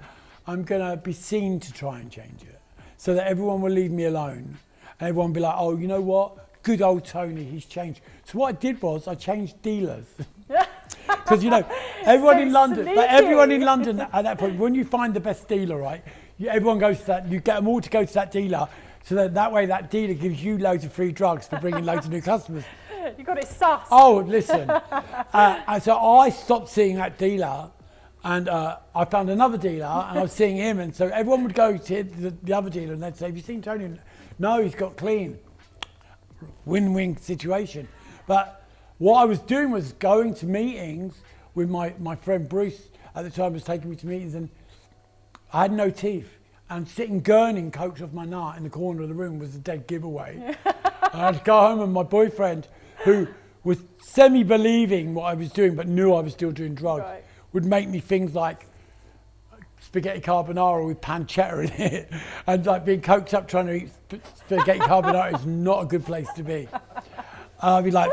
Speaker 1: I'm going to be seen to try and change it, so that everyone will leave me alone. And everyone will be like, oh, you know what? Good old Tony, he's changed. So what I did was I changed dealers. Because, you know, everyone in London at that point, when you find the best dealer, right, everyone goes to that, you get them all to go to that dealer, so that way that dealer gives you loads of free drugs for bringing loads of new customers.
Speaker 2: You got it sus.
Speaker 1: Oh, listen. And so I stopped seeing that dealer, and I found another dealer, and I was seeing him, and so everyone would go to the other dealer, and they'd say, have you seen Tony? No, he's got clean. Win-win situation. But what I was doing was going to meetings with my friend Bruce at the time was taking me to meetings, and I had no teeth. And sitting gurning coke off my nut in the corner of the room was a dead giveaway. I had to go home, and my boyfriend, who was semi-believing what I was doing but knew I was still doing drugs, would make me things like spaghetti carbonara with pancetta in it, and like being coked up trying to eat spaghetti carbonara is not a good place to be. I'd be like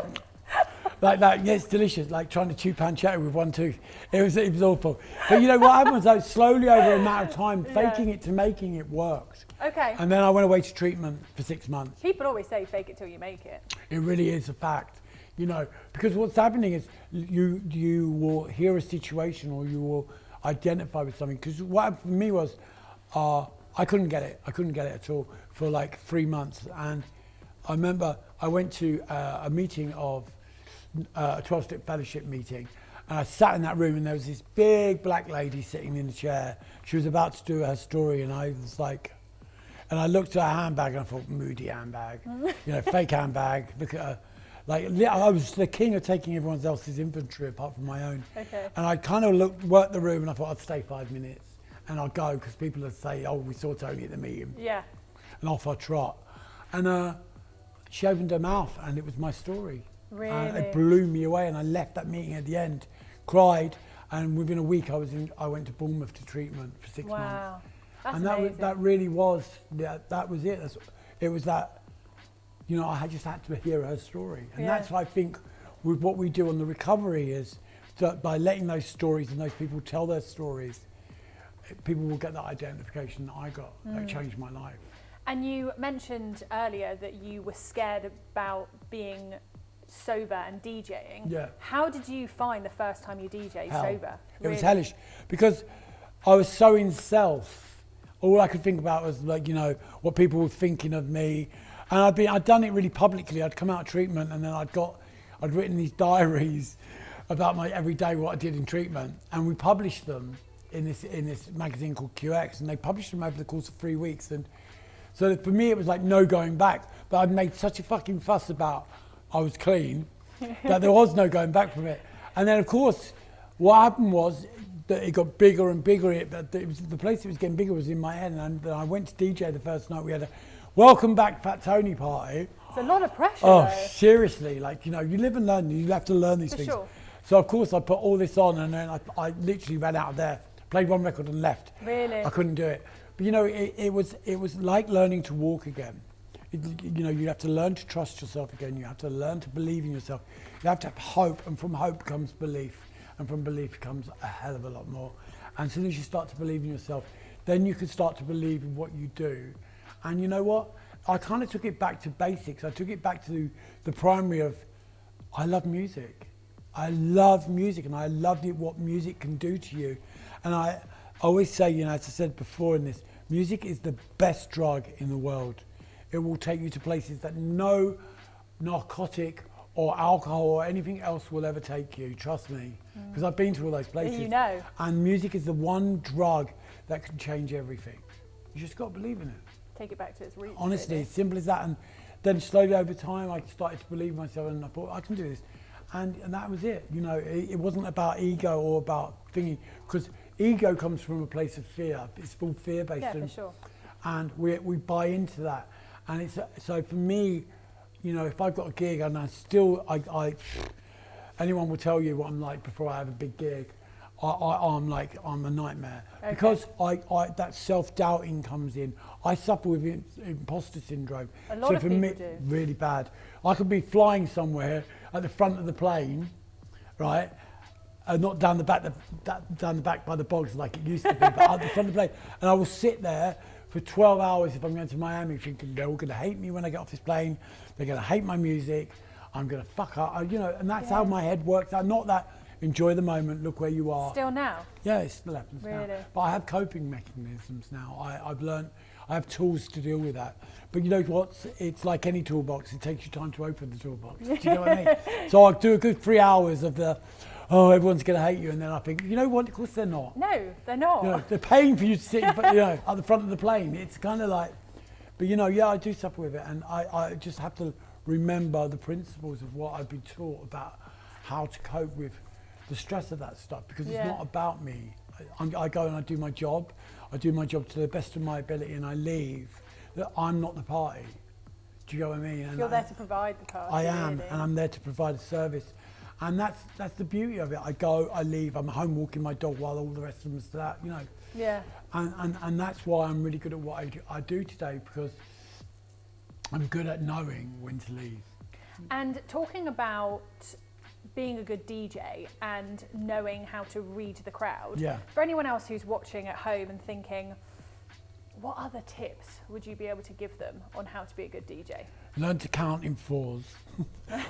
Speaker 1: that, yeah, it's delicious, like trying to chew pancetta with one tooth. It was awful. But you know what happened was, like, slowly over a matter of time, faking it to making it worked. Okay. And then I went away to treatment for 6 months.
Speaker 2: People always say fake it till you make it.
Speaker 1: It really is a fact, you know, because what's happening is you will hear a situation, or you will identify with something. Because what happened for me was I couldn't get it at all for like 3 months. And I remember I went to a meeting of a 12-step fellowship meeting, and I sat in that room, and there was this big black lady sitting in the chair. She was about to do her story, and I was like, and I looked at her handbag, and I thought, moody handbag, you know, fake handbag. Look at her. Like, I was the king of taking everyone else's inventory apart from my own. Okay. And I kind of worked the room, and I thought I'd stay 5 minutes and I'll go, because people would say, oh, we saw Tony at the meeting. Yeah. And off I trot. And she opened her mouth, and it was my story. Really? And it blew me away, and I left that meeting at the end, cried, and within a week I went to Bournemouth to treatment for 6 months.
Speaker 2: That's
Speaker 1: and
Speaker 2: amazing.
Speaker 1: that really was, that was it. It was that, I just had to hear her story. And that's what I think with what we do on the recovery is that by letting those stories and those people tell their stories, people will get that identification that I got. That changed my life.
Speaker 2: And you mentioned earlier that you were scared about being sober and DJing.
Speaker 1: Yeah.
Speaker 2: How did you find the first time you DJed sober?
Speaker 1: It was hellish because I was so in self. All I could think about was what people were thinking of me. And I'd done it really publicly. I'd come out of treatment and then I'd written these diaries about my everyday, what I did in treatment. And we published them in this magazine called QX, and they published them over the course of 3 weeks. And so for me, it was like no going back. But I'd made such a fucking fuss about I was clean that there was no going back from it. And then, of course, what happened was that it got bigger and bigger. The place it was getting bigger was in my head. And I went to DJ the first night. We had a welcome back Fat Tony party.
Speaker 2: It's a lot of pressure.
Speaker 1: Oh,
Speaker 2: though.
Speaker 1: seriously. You live and learn. You have to learn these things.
Speaker 2: Sure.
Speaker 1: So, of course, I put all this on and then I literally ran out of there. Played one record and left.
Speaker 2: Really?
Speaker 1: I couldn't do it. But it was like learning to walk again. You have to learn to trust yourself again. You have to learn to believe in yourself. You have to have hope, and from hope comes belief, and from belief comes a hell of a lot more. And as soon as you start to believe in yourself, then you can start to believe in what you do. And you know what? I kind of took it back to basics. I took it back to the primary of, I love music. I love music, and I loved what music can do to you. And I always say, as I said before in this, music is the best drug in the world. It will take you to places that no narcotic or alcohol or anything else will ever take you, trust me. Because I've been to all those places. And music is the one drug that can change everything. You just got to believe in it.
Speaker 2: Take it back to its roots.
Speaker 1: Honestly,
Speaker 2: really.
Speaker 1: it's simple as that. And then slowly over time, I started to believe in myself and I thought, I can do this. And that was it. It wasn't about ego or about thinking, because ego comes from a place of fear. It's all fear-based.
Speaker 2: Yeah, for sure.
Speaker 1: And we buy into that. And it's so for me, if I've got a gig and anyone will tell you what I'm like before I have a big gig. I'm a nightmare. Okay. Because that self-doubting comes in. I suffer with imposter syndrome.
Speaker 2: A lot of people do.
Speaker 1: Really bad. I could be flying somewhere at the front of the plane, right? Not down the back by the bogs like it used to be, but at the front of the plane. And I will sit there for 12 hours if I'm going to Miami thinking they're all going to hate me when I get off this plane. They're going to hate my music. I'm going to fuck up. And that's how my head works. I'm not that enjoy the moment, look where you are.
Speaker 2: Still now?
Speaker 1: Yeah, it still happens now. But I have coping mechanisms now. I've learned, I have tools to deal with that. But you know what? It's like any toolbox. It takes you time to open the toolbox. Do you know what I mean? So I do a good 3 hours of everyone's going to hate you. And then I think, you know what? Of course they're not.
Speaker 2: No, they're not.
Speaker 1: They're paying for you to sit at the front of the plane. It's kind of like, but I do suffer with it. And I just have to remember the principles of what I've been taught about how to cope with the stress of that stuff, because it's not about me. I go and I do my job. I do my job to the best of my ability and I leave. I'm not the party. Do you know what I mean? And
Speaker 2: you're there to provide the party.
Speaker 1: I am,
Speaker 2: really.
Speaker 1: and I'm there to provide a service. And that's the beauty of it. I go, I leave, I'm home walking my dog while all the rest of them are still out,
Speaker 2: Yeah.
Speaker 1: And that's why I'm really good at what I do today, because I'm good at knowing when to leave.
Speaker 2: And talking about being a good DJ and knowing how to read the crowd, for anyone else who's watching at home and thinking, what other tips would you be able to give them on how to be a good DJ?
Speaker 1: Learn to count in fours.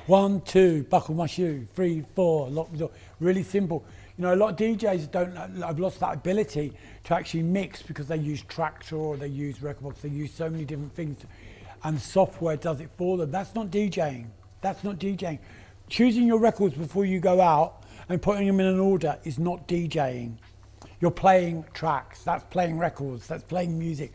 Speaker 1: 1, 2, buckle my shoe. 3, 4, lock the door. Really simple. A lot of DJs I've lost that ability to actually mix because they use Tractor or they use Recordbox. They use so many different things and software does it for them. That's not DJing. That's not DJing. Choosing your records before you go out and putting them in an order is not DJing. You're playing tracks, that's playing records, that's playing music.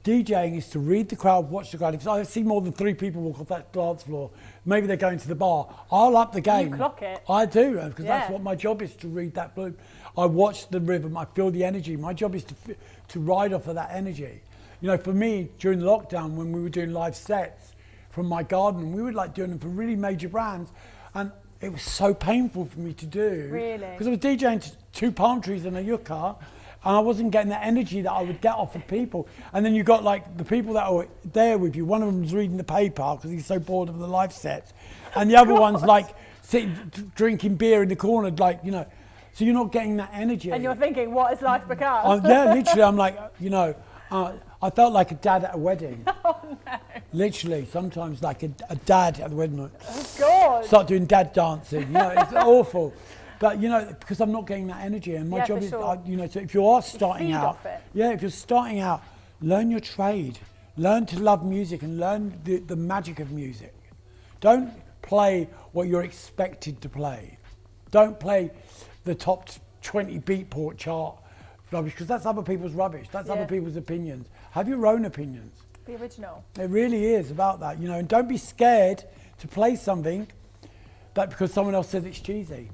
Speaker 1: DJing is to read the crowd, watch the crowd. If I see more than 3 people walk off that dance floor, maybe they're going to the bar, I'll up the game.
Speaker 2: You clock it.
Speaker 1: I do, because that's what my job is, to read that blue. I watch the rhythm, I feel the energy. My job is to ride off of that energy. For me, during lockdown, when we were doing live sets from my garden, we were doing them for really major brands, and it was so painful for me to do.
Speaker 2: Really?
Speaker 1: Because I was DJing to 2 palm trees and a yucca, And I wasn't getting the energy that I would get off of people. And then you got like the people that are there with you. One of them was reading the paper because he's so bored of the live sets. And the other one's like sitting, drinking beer in the corner, like, you know. So you're not getting that energy.
Speaker 2: And you're thinking, what has life become?
Speaker 1: Yeah, literally, I'm like, you know, I felt like a dad at a wedding.
Speaker 2: Oh, no.
Speaker 1: Literally, sometimes like a dad at the wedding.
Speaker 2: Oh, God.
Speaker 1: Start doing dad dancing, you know, it's awful. But, you know, because I'm not getting that energy, and my job is, you know, so if you are starting out, if you're starting out, learn your trade, learn to love music and learn the magic of music. Don't play what you're expected to play. Don't play the top 20 Beatport chart rubbish, because that's other people's rubbish. That's other people's opinions. Have your own opinions.
Speaker 2: The original.
Speaker 1: It really is about that, you know, and don't be scared to play something that because someone else says it's cheesy.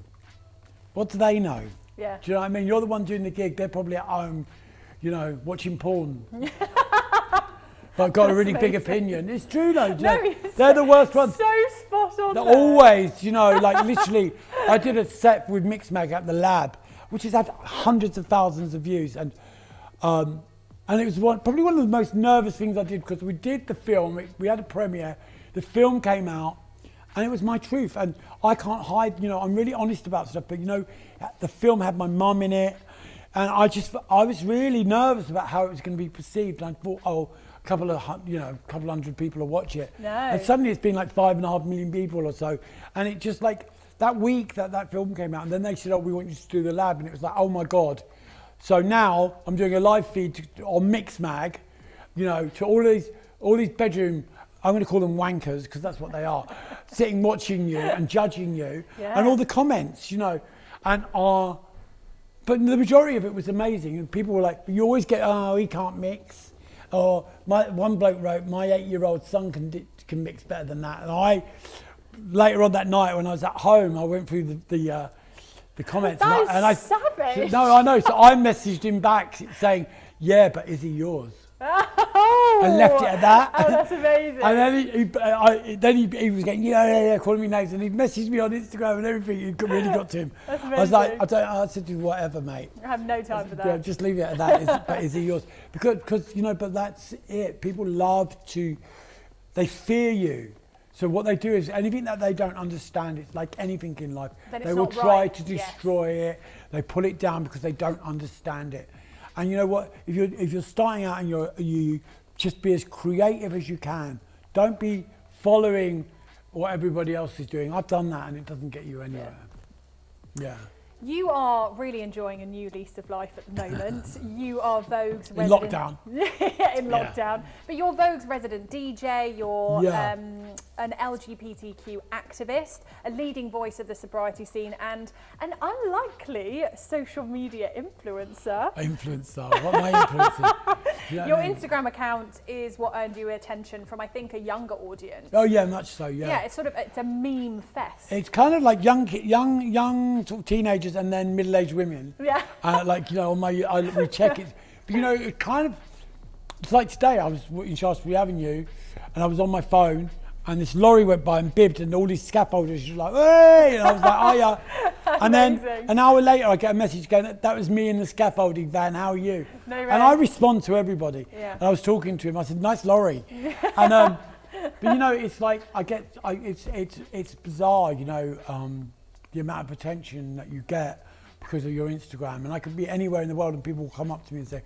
Speaker 1: What do they know?
Speaker 2: Yeah.
Speaker 1: Do you know what I mean? You're the one doing the gig. They're probably at home, you know, watching porn. But got a really big opinion. It's true though. They're the worst ones.
Speaker 2: So spot on.
Speaker 1: They're always, you know, like literally. I did a set with Mixmag at the Lab, which has had hundreds of thousands of views, and it was probably one of the most nervous things I did, because we did the film. We had a premiere. The film came out. And it was my truth, and I can't hide, you know, I'm really honest about stuff, but you know, the film had my mum in it, and I was really nervous about how it was going to be perceived, and I thought, oh, a couple hundred people will watch it.
Speaker 2: No.
Speaker 1: And suddenly it's been like 5.5 million people or so, and it just like, that week that film came out, and then they said, oh, we want you to do the Lab, and it was like, oh my God. So now I'm doing a live feed on Mixmag, you know, to all these bedroom, I'm going to call them wankers, because that's what they are, sitting watching you and judging you, and all the comments, you know, but the majority of it was amazing, and people were like, you always get, oh, he can't mix, or one bloke wrote, my 8-year-old son can mix better than that, and later on that night when I was at home, I went through the comments,
Speaker 2: savage.
Speaker 1: No, I know, so I messaged him back saying, yeah, but is he yours?
Speaker 2: Oh,
Speaker 1: and left it at that.
Speaker 2: Oh, that's amazing.
Speaker 1: And then he was getting, calling me names, and he messaged me on Instagram and everything. It really got to him.
Speaker 2: That's amazing.
Speaker 1: I was like, I said to him, whatever, mate.
Speaker 2: I have no time for that.
Speaker 1: Yeah, just leave it at that. But is he yours? Because, you know, but that's it. People they fear you. So what they do is anything that they don't understand, it's like anything in life. They will try to destroy it. They pull it down because they don't understand it. And you know what? If you're starting out and you just be as creative as you can. Don't be following what everybody else is doing. I've done that and it doesn't get you anywhere. Yeah.
Speaker 2: You are really enjoying a new lease of life at the moment. You are Vogue's resident...
Speaker 1: In lockdown.
Speaker 2: In lockdown. But you're Vogue's resident DJ, you're an LGBTQ activist, a leading voice of the sobriety scene, and an unlikely social media influencer.
Speaker 1: What am I influencing?
Speaker 2: Your Instagram account is what earned you attention from, I think, a younger audience.
Speaker 1: Oh yeah, much so, yeah.
Speaker 2: Yeah, it's a meme fest.
Speaker 1: It's kind of like young sort of teenagers and then middle-aged women.
Speaker 2: Yeah.
Speaker 1: Like, you know, we check it. But you know, it's like today, I was in Shaftesbury Avenue and I was on my phone and this lorry went by and bibbed and all these scaffolders were like, hey! And I was like, oh yeah. And then an hour later I get a message going, that was me in the scaffolding van, how are you?
Speaker 2: No way.
Speaker 1: And I respond to everybody.
Speaker 2: Yeah.
Speaker 1: And I was talking to him, I said, nice lorry. And but you know, it's like, it's bizarre, you know, the amount of attention that you get because of your Instagram. And I could be anywhere in the world and people will come up to me and say,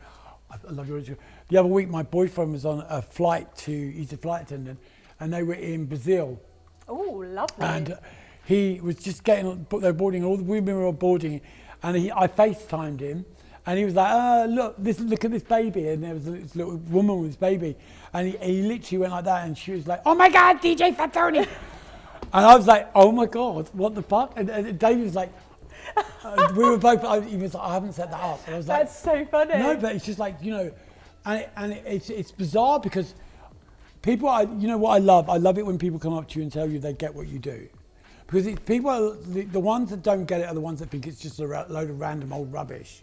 Speaker 1: I love your Instagram. The other week, my boyfriend was on a flight he's a flight attendant, and they were in Brazil.
Speaker 2: Oh, lovely.
Speaker 1: And he was just they were boarding, all the women were boarding, and I FaceTimed him, and he was like, look at this baby. And there was this little woman with this baby. And he literally went like that, and she was like, oh my God, DJ Fat Tony. And I was like, oh my God, what the fuck? And David was like, we were both, he was like, I haven't set that up. And I was like,
Speaker 2: that's so funny.
Speaker 1: No, but it's just like, you know, and it's bizarre because people, you know what I love? I love it when people come up to you and tell you they get what you do. Because the ones that don't get it are the ones that think it's just a load of random old rubbish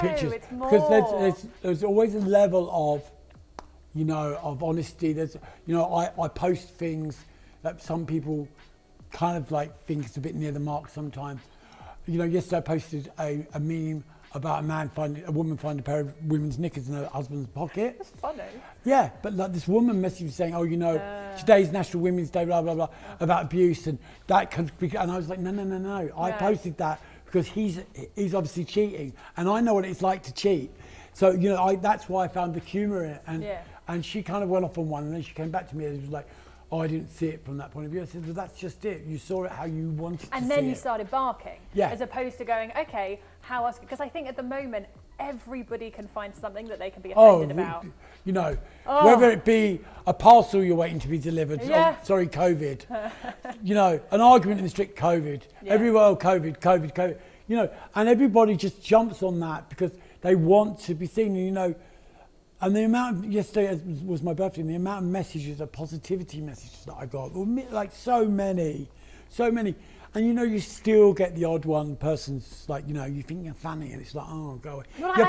Speaker 1: pictures.
Speaker 2: It's more.
Speaker 1: Because there's always a level of, you know, of honesty. There's, you know, I post things that some people kind of like think it's a bit near the mark sometimes. You know, yesterday I posted a meme about a woman finding a pair of women's knickers in her husband's pocket.
Speaker 2: It's funny.
Speaker 1: Yeah, but like this woman messaged me saying, oh, you know, today's National Women's Day, blah, blah, blah, about abuse, and that could be, and I was like, no. I posted that because he's obviously cheating, and I know what it's like to cheat. So, you know, that's why I found the humour in it. And she kind of went off on one, and then she came back to me and was like, oh, I didn't see it from that point of view. I said, well, that's just it. You saw it how you wanted to see it.
Speaker 2: And then you started barking,
Speaker 1: yeah,
Speaker 2: as opposed to going, okay, how else? Because I think at the moment, everybody can find something that they can be offended about.
Speaker 1: You know, whether it be a parcel you're waiting to be delivered, COVID, you know, an argument in the street, COVID, everywhere, COVID, you know, and everybody just jumps on that because they want to be seen, you know. And the amount yesterday was my birthday, and the amount of messages, of positivity messages that I got, like so many. And you know, you still get the odd one person's like, you know, you think you're funny, and it's like, oh, go away. You're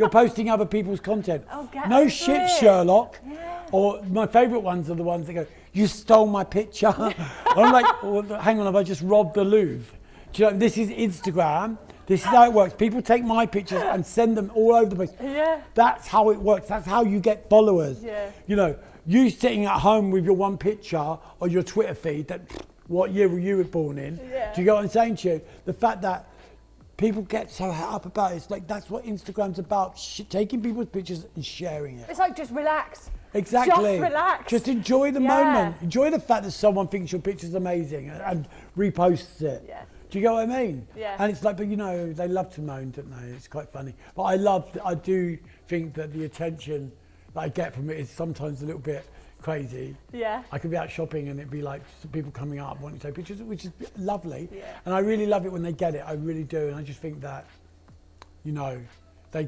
Speaker 1: posting other people's content.
Speaker 2: Oh,
Speaker 1: no shit, it. Sherlock. Yeah. Or my favourite ones are the ones that go, you stole my picture. I'm like, oh, hang on, have I just robbed the Louvre? Do you know, this is Instagram. This is how it works. People take my pictures and send them all over the place. Yeah. That's how it works. That's how you get followers. Yeah. You know, you sitting at home with your one picture on your Twitter feed, that what year were you born in? Yeah. Do you get what I'm saying to you? The fact that people get so het up about it, it's like that's what Instagram's about, taking people's pictures and sharing it.
Speaker 2: It's like, just relax.
Speaker 1: Exactly.
Speaker 2: Just relax.
Speaker 1: Just enjoy the moment. Enjoy the fact that someone thinks your picture's amazing and reposts it. Yeah. Do you get what I mean? Yeah. And it's like, but you know, they love to moan, don't they? It's quite funny. But I do think that the attention that I get from it is sometimes a little bit crazy. Yeah. I could be out shopping and it'd be like people coming up wanting to take pictures, which is lovely. Yeah. And I really love it when they get it. I really do. And I just think that, you know, I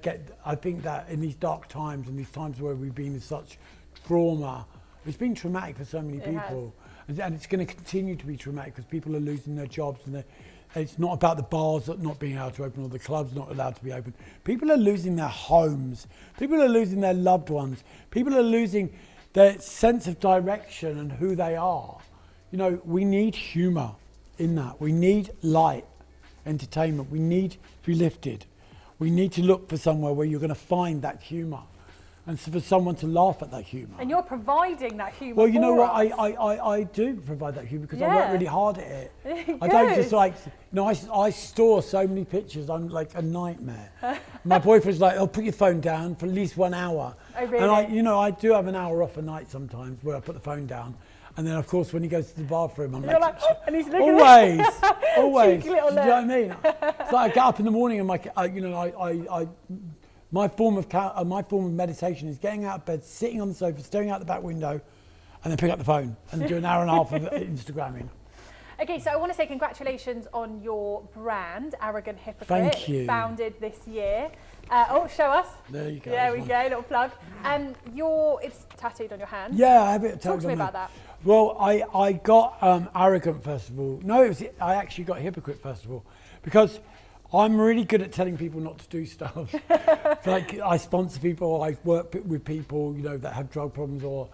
Speaker 1: think that in these dark times and these times where we've been in such trauma, it's been traumatic for so many people. And it's going to continue to be traumatic because people are losing their jobs, and it's not about the bars not being able to open or the clubs not allowed to be open. People are losing their homes. People are losing their loved ones. People are losing their sense of direction and who they are. You know, we need humour in that. We need light entertainment. We need to be lifted. We need to look for somewhere where you're going to find that humour. And so for someone to laugh at that humour. And
Speaker 2: you're providing that humour.
Speaker 1: Well, you know what? I do provide that humour because I work really hard at it. I don't just like, you know, I store so many pictures. I'm like a nightmare. My boyfriend's like, oh, put your phone down for at least 1 hour.
Speaker 2: Oh, really?
Speaker 1: And I do have an hour off a night sometimes where I put the phone down. And then, of course, when he goes to the bathroom, I'm like,
Speaker 2: oh, and he's looking always.
Speaker 1: Do you know what I mean? It's like I get up in the morning and my form of meditation is getting out of bed, sitting on the sofa, staring out the back window, and then pick up the phone and do an hour and a half of Instagramming.
Speaker 2: Okay, so I want to say congratulations on your brand, Arrogant Hypocrite.
Speaker 1: Thank you.
Speaker 2: Founded this year. Show us.
Speaker 1: There you go.
Speaker 2: There we go, little plug. It's tattooed on your hand.
Speaker 1: Yeah, I have it tattooed.
Speaker 2: Talk to me about that.
Speaker 1: Well, I got Arrogant first of all. No, I actually got Hypocrite first of all, because I'm really good at telling people not to do stuff. Like I sponsor people, I work with people, you know, that have drug problems or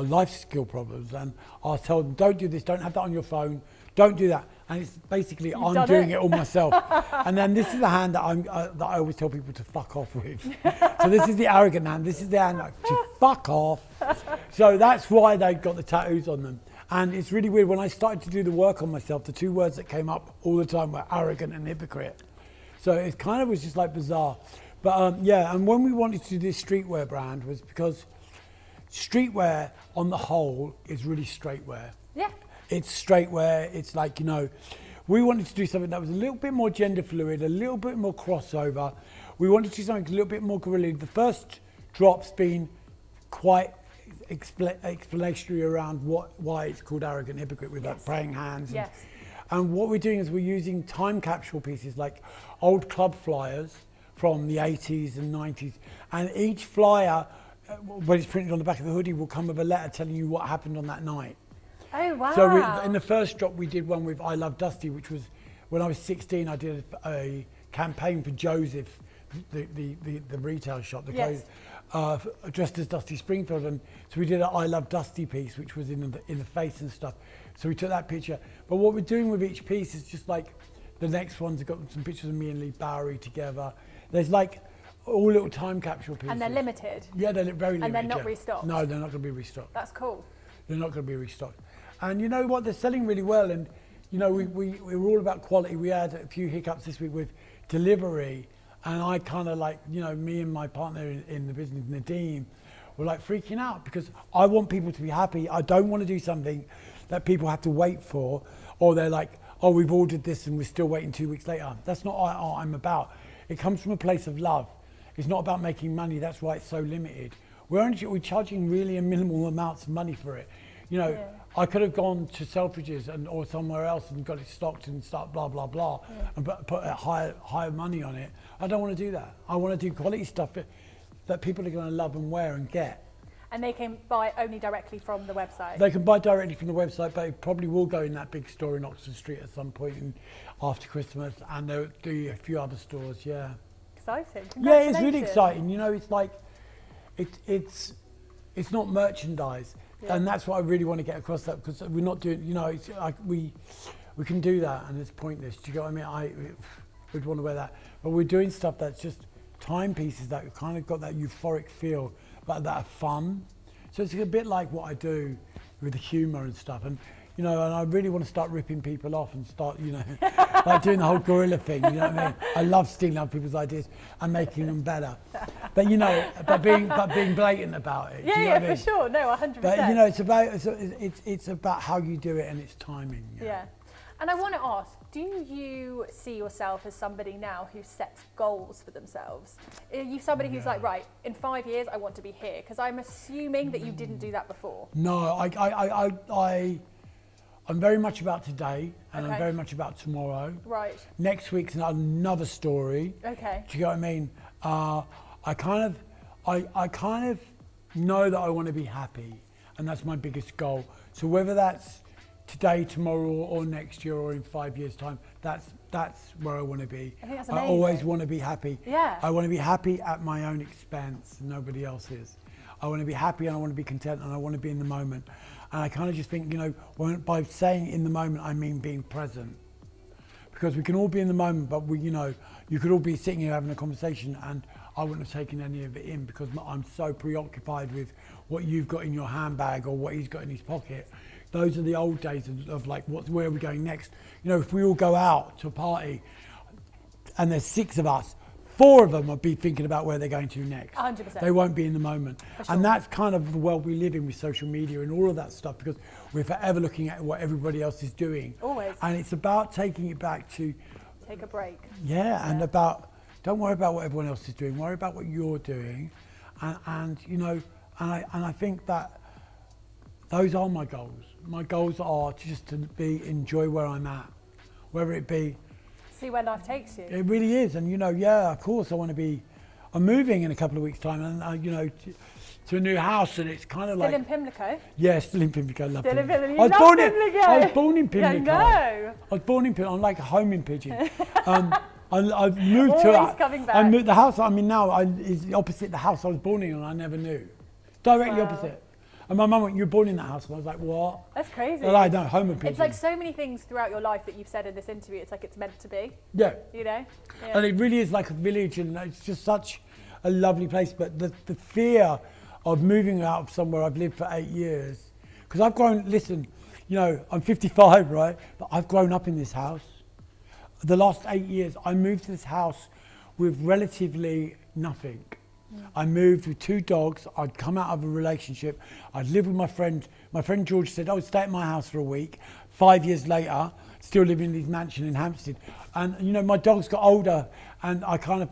Speaker 1: life skill problems, and I'll tell them, don't do this, don't have that on your phone, don't do that. And it's basically I'm doing it all myself. And then this is the hand that I always tell people to fuck off with. So this is the arrogant hand. This is the hand that to fuck off. So that's why they got the tattoos on them. And it's really weird, when I started to do the work on myself, the two words that came up all the time were arrogant and hypocrite. So it kind of was just like bizarre. But and when we wanted to do this streetwear brand was because streetwear on the whole is really straightwear. Yeah. It's straightwear, it's like, you know, we wanted to do something that was a little bit more gender fluid, a little bit more crossover. We wanted to do something a little bit more guerrilla. The first drop's been quite explanatory around why it's called Arrogant Hypocrite with like praying hands. And what we're doing is we're using time capsule pieces like old club flyers from the 80s and 90s. And each flyer, when it's printed on the back of the hoodie, will come with a letter telling you what happened on that night.
Speaker 2: Oh, wow.
Speaker 1: So in the first drop, we did one with I Love Dusty, which was when I was 16, I did a campaign for Joseph, the retail shop, dressed as Dusty Springfield. And so we did an I Love Dusty piece, which was in the face and stuff. So we took that picture. But what we're doing with each piece is just like The next one's got some pictures of me and Lee Bowery together. There's like all little time capsule pieces.
Speaker 2: And they're limited?
Speaker 1: Yeah, they're very limited.
Speaker 2: And they're not restocked?
Speaker 1: No, they're not going to be restocked.
Speaker 2: That's cool.
Speaker 1: They're not going to be restocked. And you know what? They're selling really well. And, you know, we were all about quality. We had a few hiccups this week with delivery. And I kind of like, you know, me and my partner in the business, Nadeem, were like freaking out because I want people to be happy. I don't want to do something that people have to wait for, or they're like, oh, we've ordered this and we're still waiting 2 weeks later. That's not what I'm about. It comes from a place of love. It's not about making money. That's why it's so limited. We're charging really a minimal amounts of money for it. You know,
Speaker 2: Yeah.
Speaker 1: I could have gone to Selfridges or somewhere else and got it stocked and start blah, blah, blah, and put a higher money on it. I don't want to do that. I want to do quality stuff that people are going to love and wear and get.
Speaker 2: And they can buy only directly from the website?
Speaker 1: They can buy directly from the website, but it probably will go in that big store in Oxford Street at some point after Christmas, and there'll be a few other stores, yeah.
Speaker 2: Exciting.
Speaker 1: Yeah, it's really exciting. You know, it's like, it's not merchandise.
Speaker 2: Yeah.
Speaker 1: And that's what I really want to get across, that because we're not doing, you know, it's like we can do that and it's pointless. Do you get what I mean? I would want to wear that. But we're doing stuff that's just timepieces that kind of got that euphoric feel, but that are fun. So it's a bit like what I do with the humour and stuff. And, you know, and I really want to start ripping people off and start, you know, like doing the whole gorilla thing, you know what I mean? I love stealing other people's ideas and making them better. But, you know, but being blatant about it.
Speaker 2: Yeah,
Speaker 1: do you know
Speaker 2: yeah,
Speaker 1: what I mean?
Speaker 2: for sure. No, 100%.
Speaker 1: But, you know, it's about how you do it and it's timing.
Speaker 2: Yeah. And I want to ask, do you see yourself as somebody now who sets goals for themselves? Are you somebody who's like, right, in 5 years, I want to be here? Because I'm assuming that you didn't do that before.
Speaker 1: No, I'm very much about today and I'm
Speaker 2: Okay.
Speaker 1: very much about tomorrow.
Speaker 2: Right.
Speaker 1: Next week's another story.
Speaker 2: Okay.
Speaker 1: Do you get what I mean? I kind of know that I want to be happy, and that's my biggest goal. So whether that's today, tomorrow, or next year, or in 5 years' time, that's where I want to be.
Speaker 2: I think that's
Speaker 1: I always
Speaker 2: amazing.
Speaker 1: want to be happy.
Speaker 2: Yeah.
Speaker 1: I want to be happy at my own expense, nobody else's. I want to be happy and I want to be content and I want to be in the moment. And I kind of just think, you know, by saying in the moment, I mean being present. Because we can all be in the moment, but we, you know, you could all be sitting here having a conversation and I wouldn't have taken any of it in because I'm so preoccupied with what you've got in your handbag or what he's got in his pocket. Those are the old days of like, where are we going next? You know, if we all go out to a party and there's 6 of us, 4 of them will be thinking about where they're going to next.
Speaker 2: 100%.
Speaker 1: They won't be in the moment.
Speaker 2: For sure.
Speaker 1: And that's kind of the world we live in with social media and all of that stuff because we're forever looking at what everybody else is doing.
Speaker 2: Always.
Speaker 1: And it's about taking it back to,
Speaker 2: Take a break.
Speaker 1: and about, don't worry about what everyone else is doing, worry about what you're doing. And you know, and I think that those are my goals. My goals are just to enjoy where I'm at, whether it be.
Speaker 2: See where life takes you.
Speaker 1: It really is, and you know, yeah, of course, I'm moving in a couple of weeks' time, and you know, to a new house, and it's kind of
Speaker 2: Still
Speaker 1: like.
Speaker 2: in Pimlico?
Speaker 1: Yeah, still in Pimlico. Love
Speaker 2: Still in
Speaker 1: Pimlico.
Speaker 2: Pimlico.
Speaker 1: I was
Speaker 2: You
Speaker 1: born
Speaker 2: love
Speaker 1: in.
Speaker 2: Pimlico.
Speaker 1: I was born in Pimlico.
Speaker 2: Yeah, no.
Speaker 1: I was born in Pimlico. I'm like a home in Pigeon. I've moved
Speaker 2: Always coming back.
Speaker 1: I moved the house I'm in now is opposite the house I was born in, and I never knew. Directly
Speaker 2: Wow.
Speaker 1: opposite. And my mum went, "You were born in that house," and I was like, "What?"
Speaker 2: That's crazy.
Speaker 1: And I know, home in Pigeon.
Speaker 2: It's like so many things throughout your life that you've said in this interview. It's like it's meant to be,
Speaker 1: Yeah.
Speaker 2: you know? Yeah.
Speaker 1: And it really is like a village, and it's just such a lovely place. But the fear of moving out of somewhere I've lived for 8 years, because I've grown. Listen, you know, I'm 55, right? But I've grown up in this house. The last 8 years, I moved to this house with relatively nothing. I moved with 2 dogs. I'd come out of a relationship. I'd lived with my friend. My friend George said, "Oh, stay at my house for a week." 5 years later, still living in his mansion in Hampstead. And you know, my dogs got older, and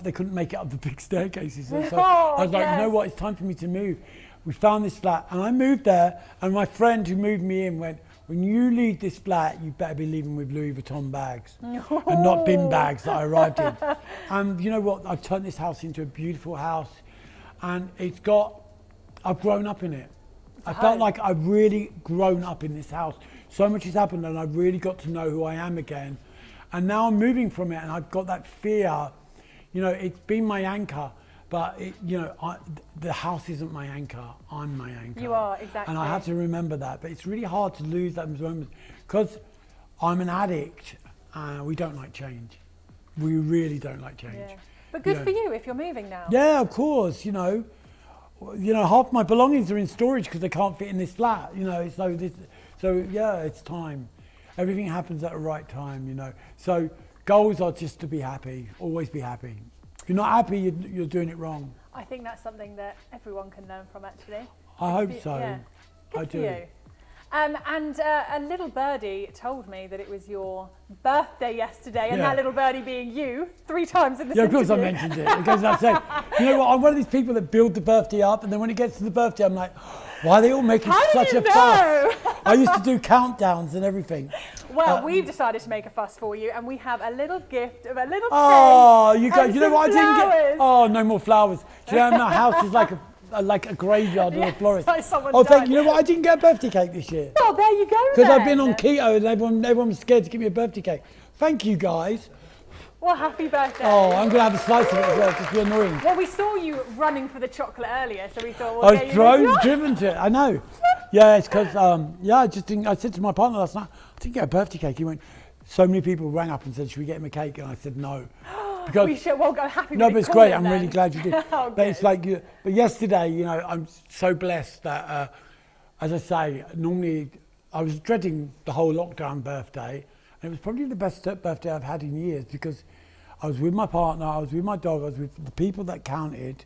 Speaker 1: they couldn't make it up the big staircases. And so I was like, you know
Speaker 2: yes.
Speaker 1: what? It's time for me to move. We found this flat, and I moved there. And my friend who moved me in went, "When you leave this flat, you better be leaving with Louis Vuitton bags and not bin bags that I arrived in." And you know what? I've turned this house into a beautiful house, and I've grown up in it. I felt like I've really grown up in this house. So much has happened, and I've really got to know who I am again. And now I'm moving from it, and I've got that fear. You know, it's been my anchor, but the house isn't my anchor. I'm my anchor.
Speaker 2: You are, exactly.
Speaker 1: And I have to remember that. But it's really hard to lose that moment because I'm an addict, we don't like change. We really don't like change.
Speaker 2: Yeah. But good for you if you're moving now.
Speaker 1: Yeah, of course. You know, half my belongings are in storage because they can't fit in this flat. You know, so yeah, it's time. Everything happens at the right time. You know, so goals are just to be happy. Always be happy. If you're not happy, you're doing it wrong.
Speaker 2: I think that's something that everyone can learn from, actually.
Speaker 1: I hope so.
Speaker 2: Yeah. Good
Speaker 1: I
Speaker 2: for
Speaker 1: do.
Speaker 2: you. And a little birdie told me that it was your birthday yesterday, and
Speaker 1: Yeah.
Speaker 2: that little birdie being you 3 times in this
Speaker 1: Yeah, of course I
Speaker 2: interview.
Speaker 1: mentioned it. It goes without saying. You know what? I'm one of these people that build the birthday up, and then when it gets to the birthday, I'm like, why are they all making
Speaker 2: How do
Speaker 1: such
Speaker 2: you
Speaker 1: a fuss?
Speaker 2: know?
Speaker 1: I used to do countdowns and everything.
Speaker 2: Well, we've decided to make a fuss for you, and we have a little gift of a little
Speaker 1: Oh,
Speaker 2: cake
Speaker 1: you guys!
Speaker 2: and
Speaker 1: You know
Speaker 2: some
Speaker 1: what? I didn't get.
Speaker 2: flowers.
Speaker 1: Oh, no more flowers. Do you know my house is like a graveyard of a florist.
Speaker 2: like someone
Speaker 1: Oh,
Speaker 2: died.
Speaker 1: you know what? I didn't get a birthday cake this year
Speaker 2: Oh, there you go.
Speaker 1: because I've been
Speaker 2: then.
Speaker 1: on keto and everyone was scared to give me a birthday cake. Thank you guys.
Speaker 2: Well, happy birthday.
Speaker 1: Oh, I'm gonna have a slice of it as well. Just be annoying.
Speaker 2: Well, we saw you running for the chocolate earlier, so we thought we'll
Speaker 1: I
Speaker 2: get
Speaker 1: was
Speaker 2: you the-
Speaker 1: driven to it. I know. Yeah, it's because I just didn't. I said to my partner last night, I didn't get a birthday cake. He went. So many people rang up and said, "Should we get him a cake?" And I said no. Because
Speaker 2: We should. Well, go happy.
Speaker 1: no,
Speaker 2: we
Speaker 1: but it's
Speaker 2: call
Speaker 1: great.
Speaker 2: it
Speaker 1: I'm
Speaker 2: then.
Speaker 1: really glad you did.
Speaker 2: Oh,
Speaker 1: But it's
Speaker 2: good.
Speaker 1: like, but yesterday, you know, I'm so blessed that, as I say, normally I was dreading the whole lockdown birthday, and it was probably the best birthday I've had in years because I was with my partner, I was with my dog, I was with the people that counted.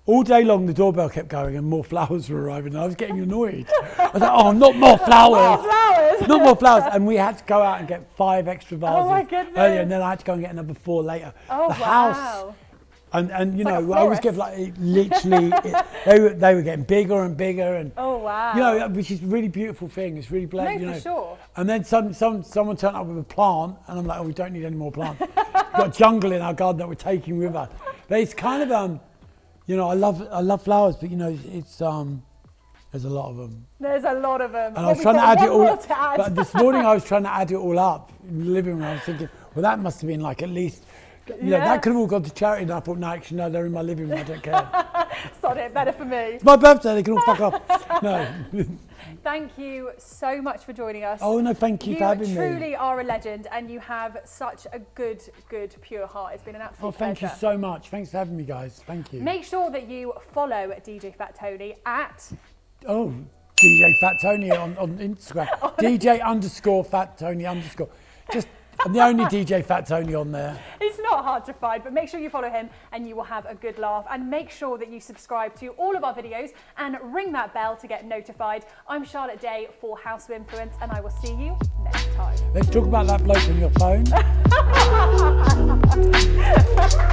Speaker 1: All day long, the doorbell kept going and more flowers were arriving, and I was getting annoyed. I was like, oh, not more flowers.
Speaker 2: More flowers.
Speaker 1: Not more flowers. And we had to go out and get 5 extra vases
Speaker 2: my goodness.
Speaker 1: earlier, and then I had to go and get another 4 later.
Speaker 2: Oh,
Speaker 1: the
Speaker 2: wow.
Speaker 1: house. And you
Speaker 2: It's like
Speaker 1: know,
Speaker 2: a
Speaker 1: I always
Speaker 2: florist.
Speaker 1: give like they were getting bigger and bigger, and
Speaker 2: Oh, wow.
Speaker 1: you know, which is a really beautiful thing. It's really
Speaker 2: No,
Speaker 1: you
Speaker 2: for
Speaker 1: know.
Speaker 2: sure.
Speaker 1: And then someone turned up with a plant, and I'm like, oh, we don't need any more plants. We've got jungle in our garden that we're taking with us. But it's kind of you know, I love flowers, but you know, it's there's a lot of them.
Speaker 2: There's a lot of them.
Speaker 1: And I was trying to add it all up. But this morning I was trying to add it all up in the living room. I was thinking, well, that must have been like at least, you know,
Speaker 2: Yeah.
Speaker 1: that could have all gone to charity. And I thought, no, actually, no, they're in my living room. I don't care.
Speaker 2: Sod it, better for me.
Speaker 1: It's my birthday. They can all fuck off. No.
Speaker 2: Thank you so much for joining us.
Speaker 1: Oh, no, thank you for having
Speaker 2: You
Speaker 1: me.
Speaker 2: truly are a legend, and you have such a good, pure heart. It's been an absolute
Speaker 1: Oh, thank
Speaker 2: pleasure.
Speaker 1: you so much. Thanks for having me, guys. Thank you.
Speaker 2: Make sure that you follow DJ Fat Tony at
Speaker 1: Oh, DJ Fat Tony on Instagram. DJ_Fat Tony _. Just, I'm the only DJ Fat Tony on there.
Speaker 2: It's not hard to find, but make sure you follow him and you will have a good laugh. And make sure that you subscribe to all of our videos and ring that bell to get notified. I'm Charlotte Day for House of Influence, and I will see you next time.
Speaker 1: Let's talk about that bloke on your phone.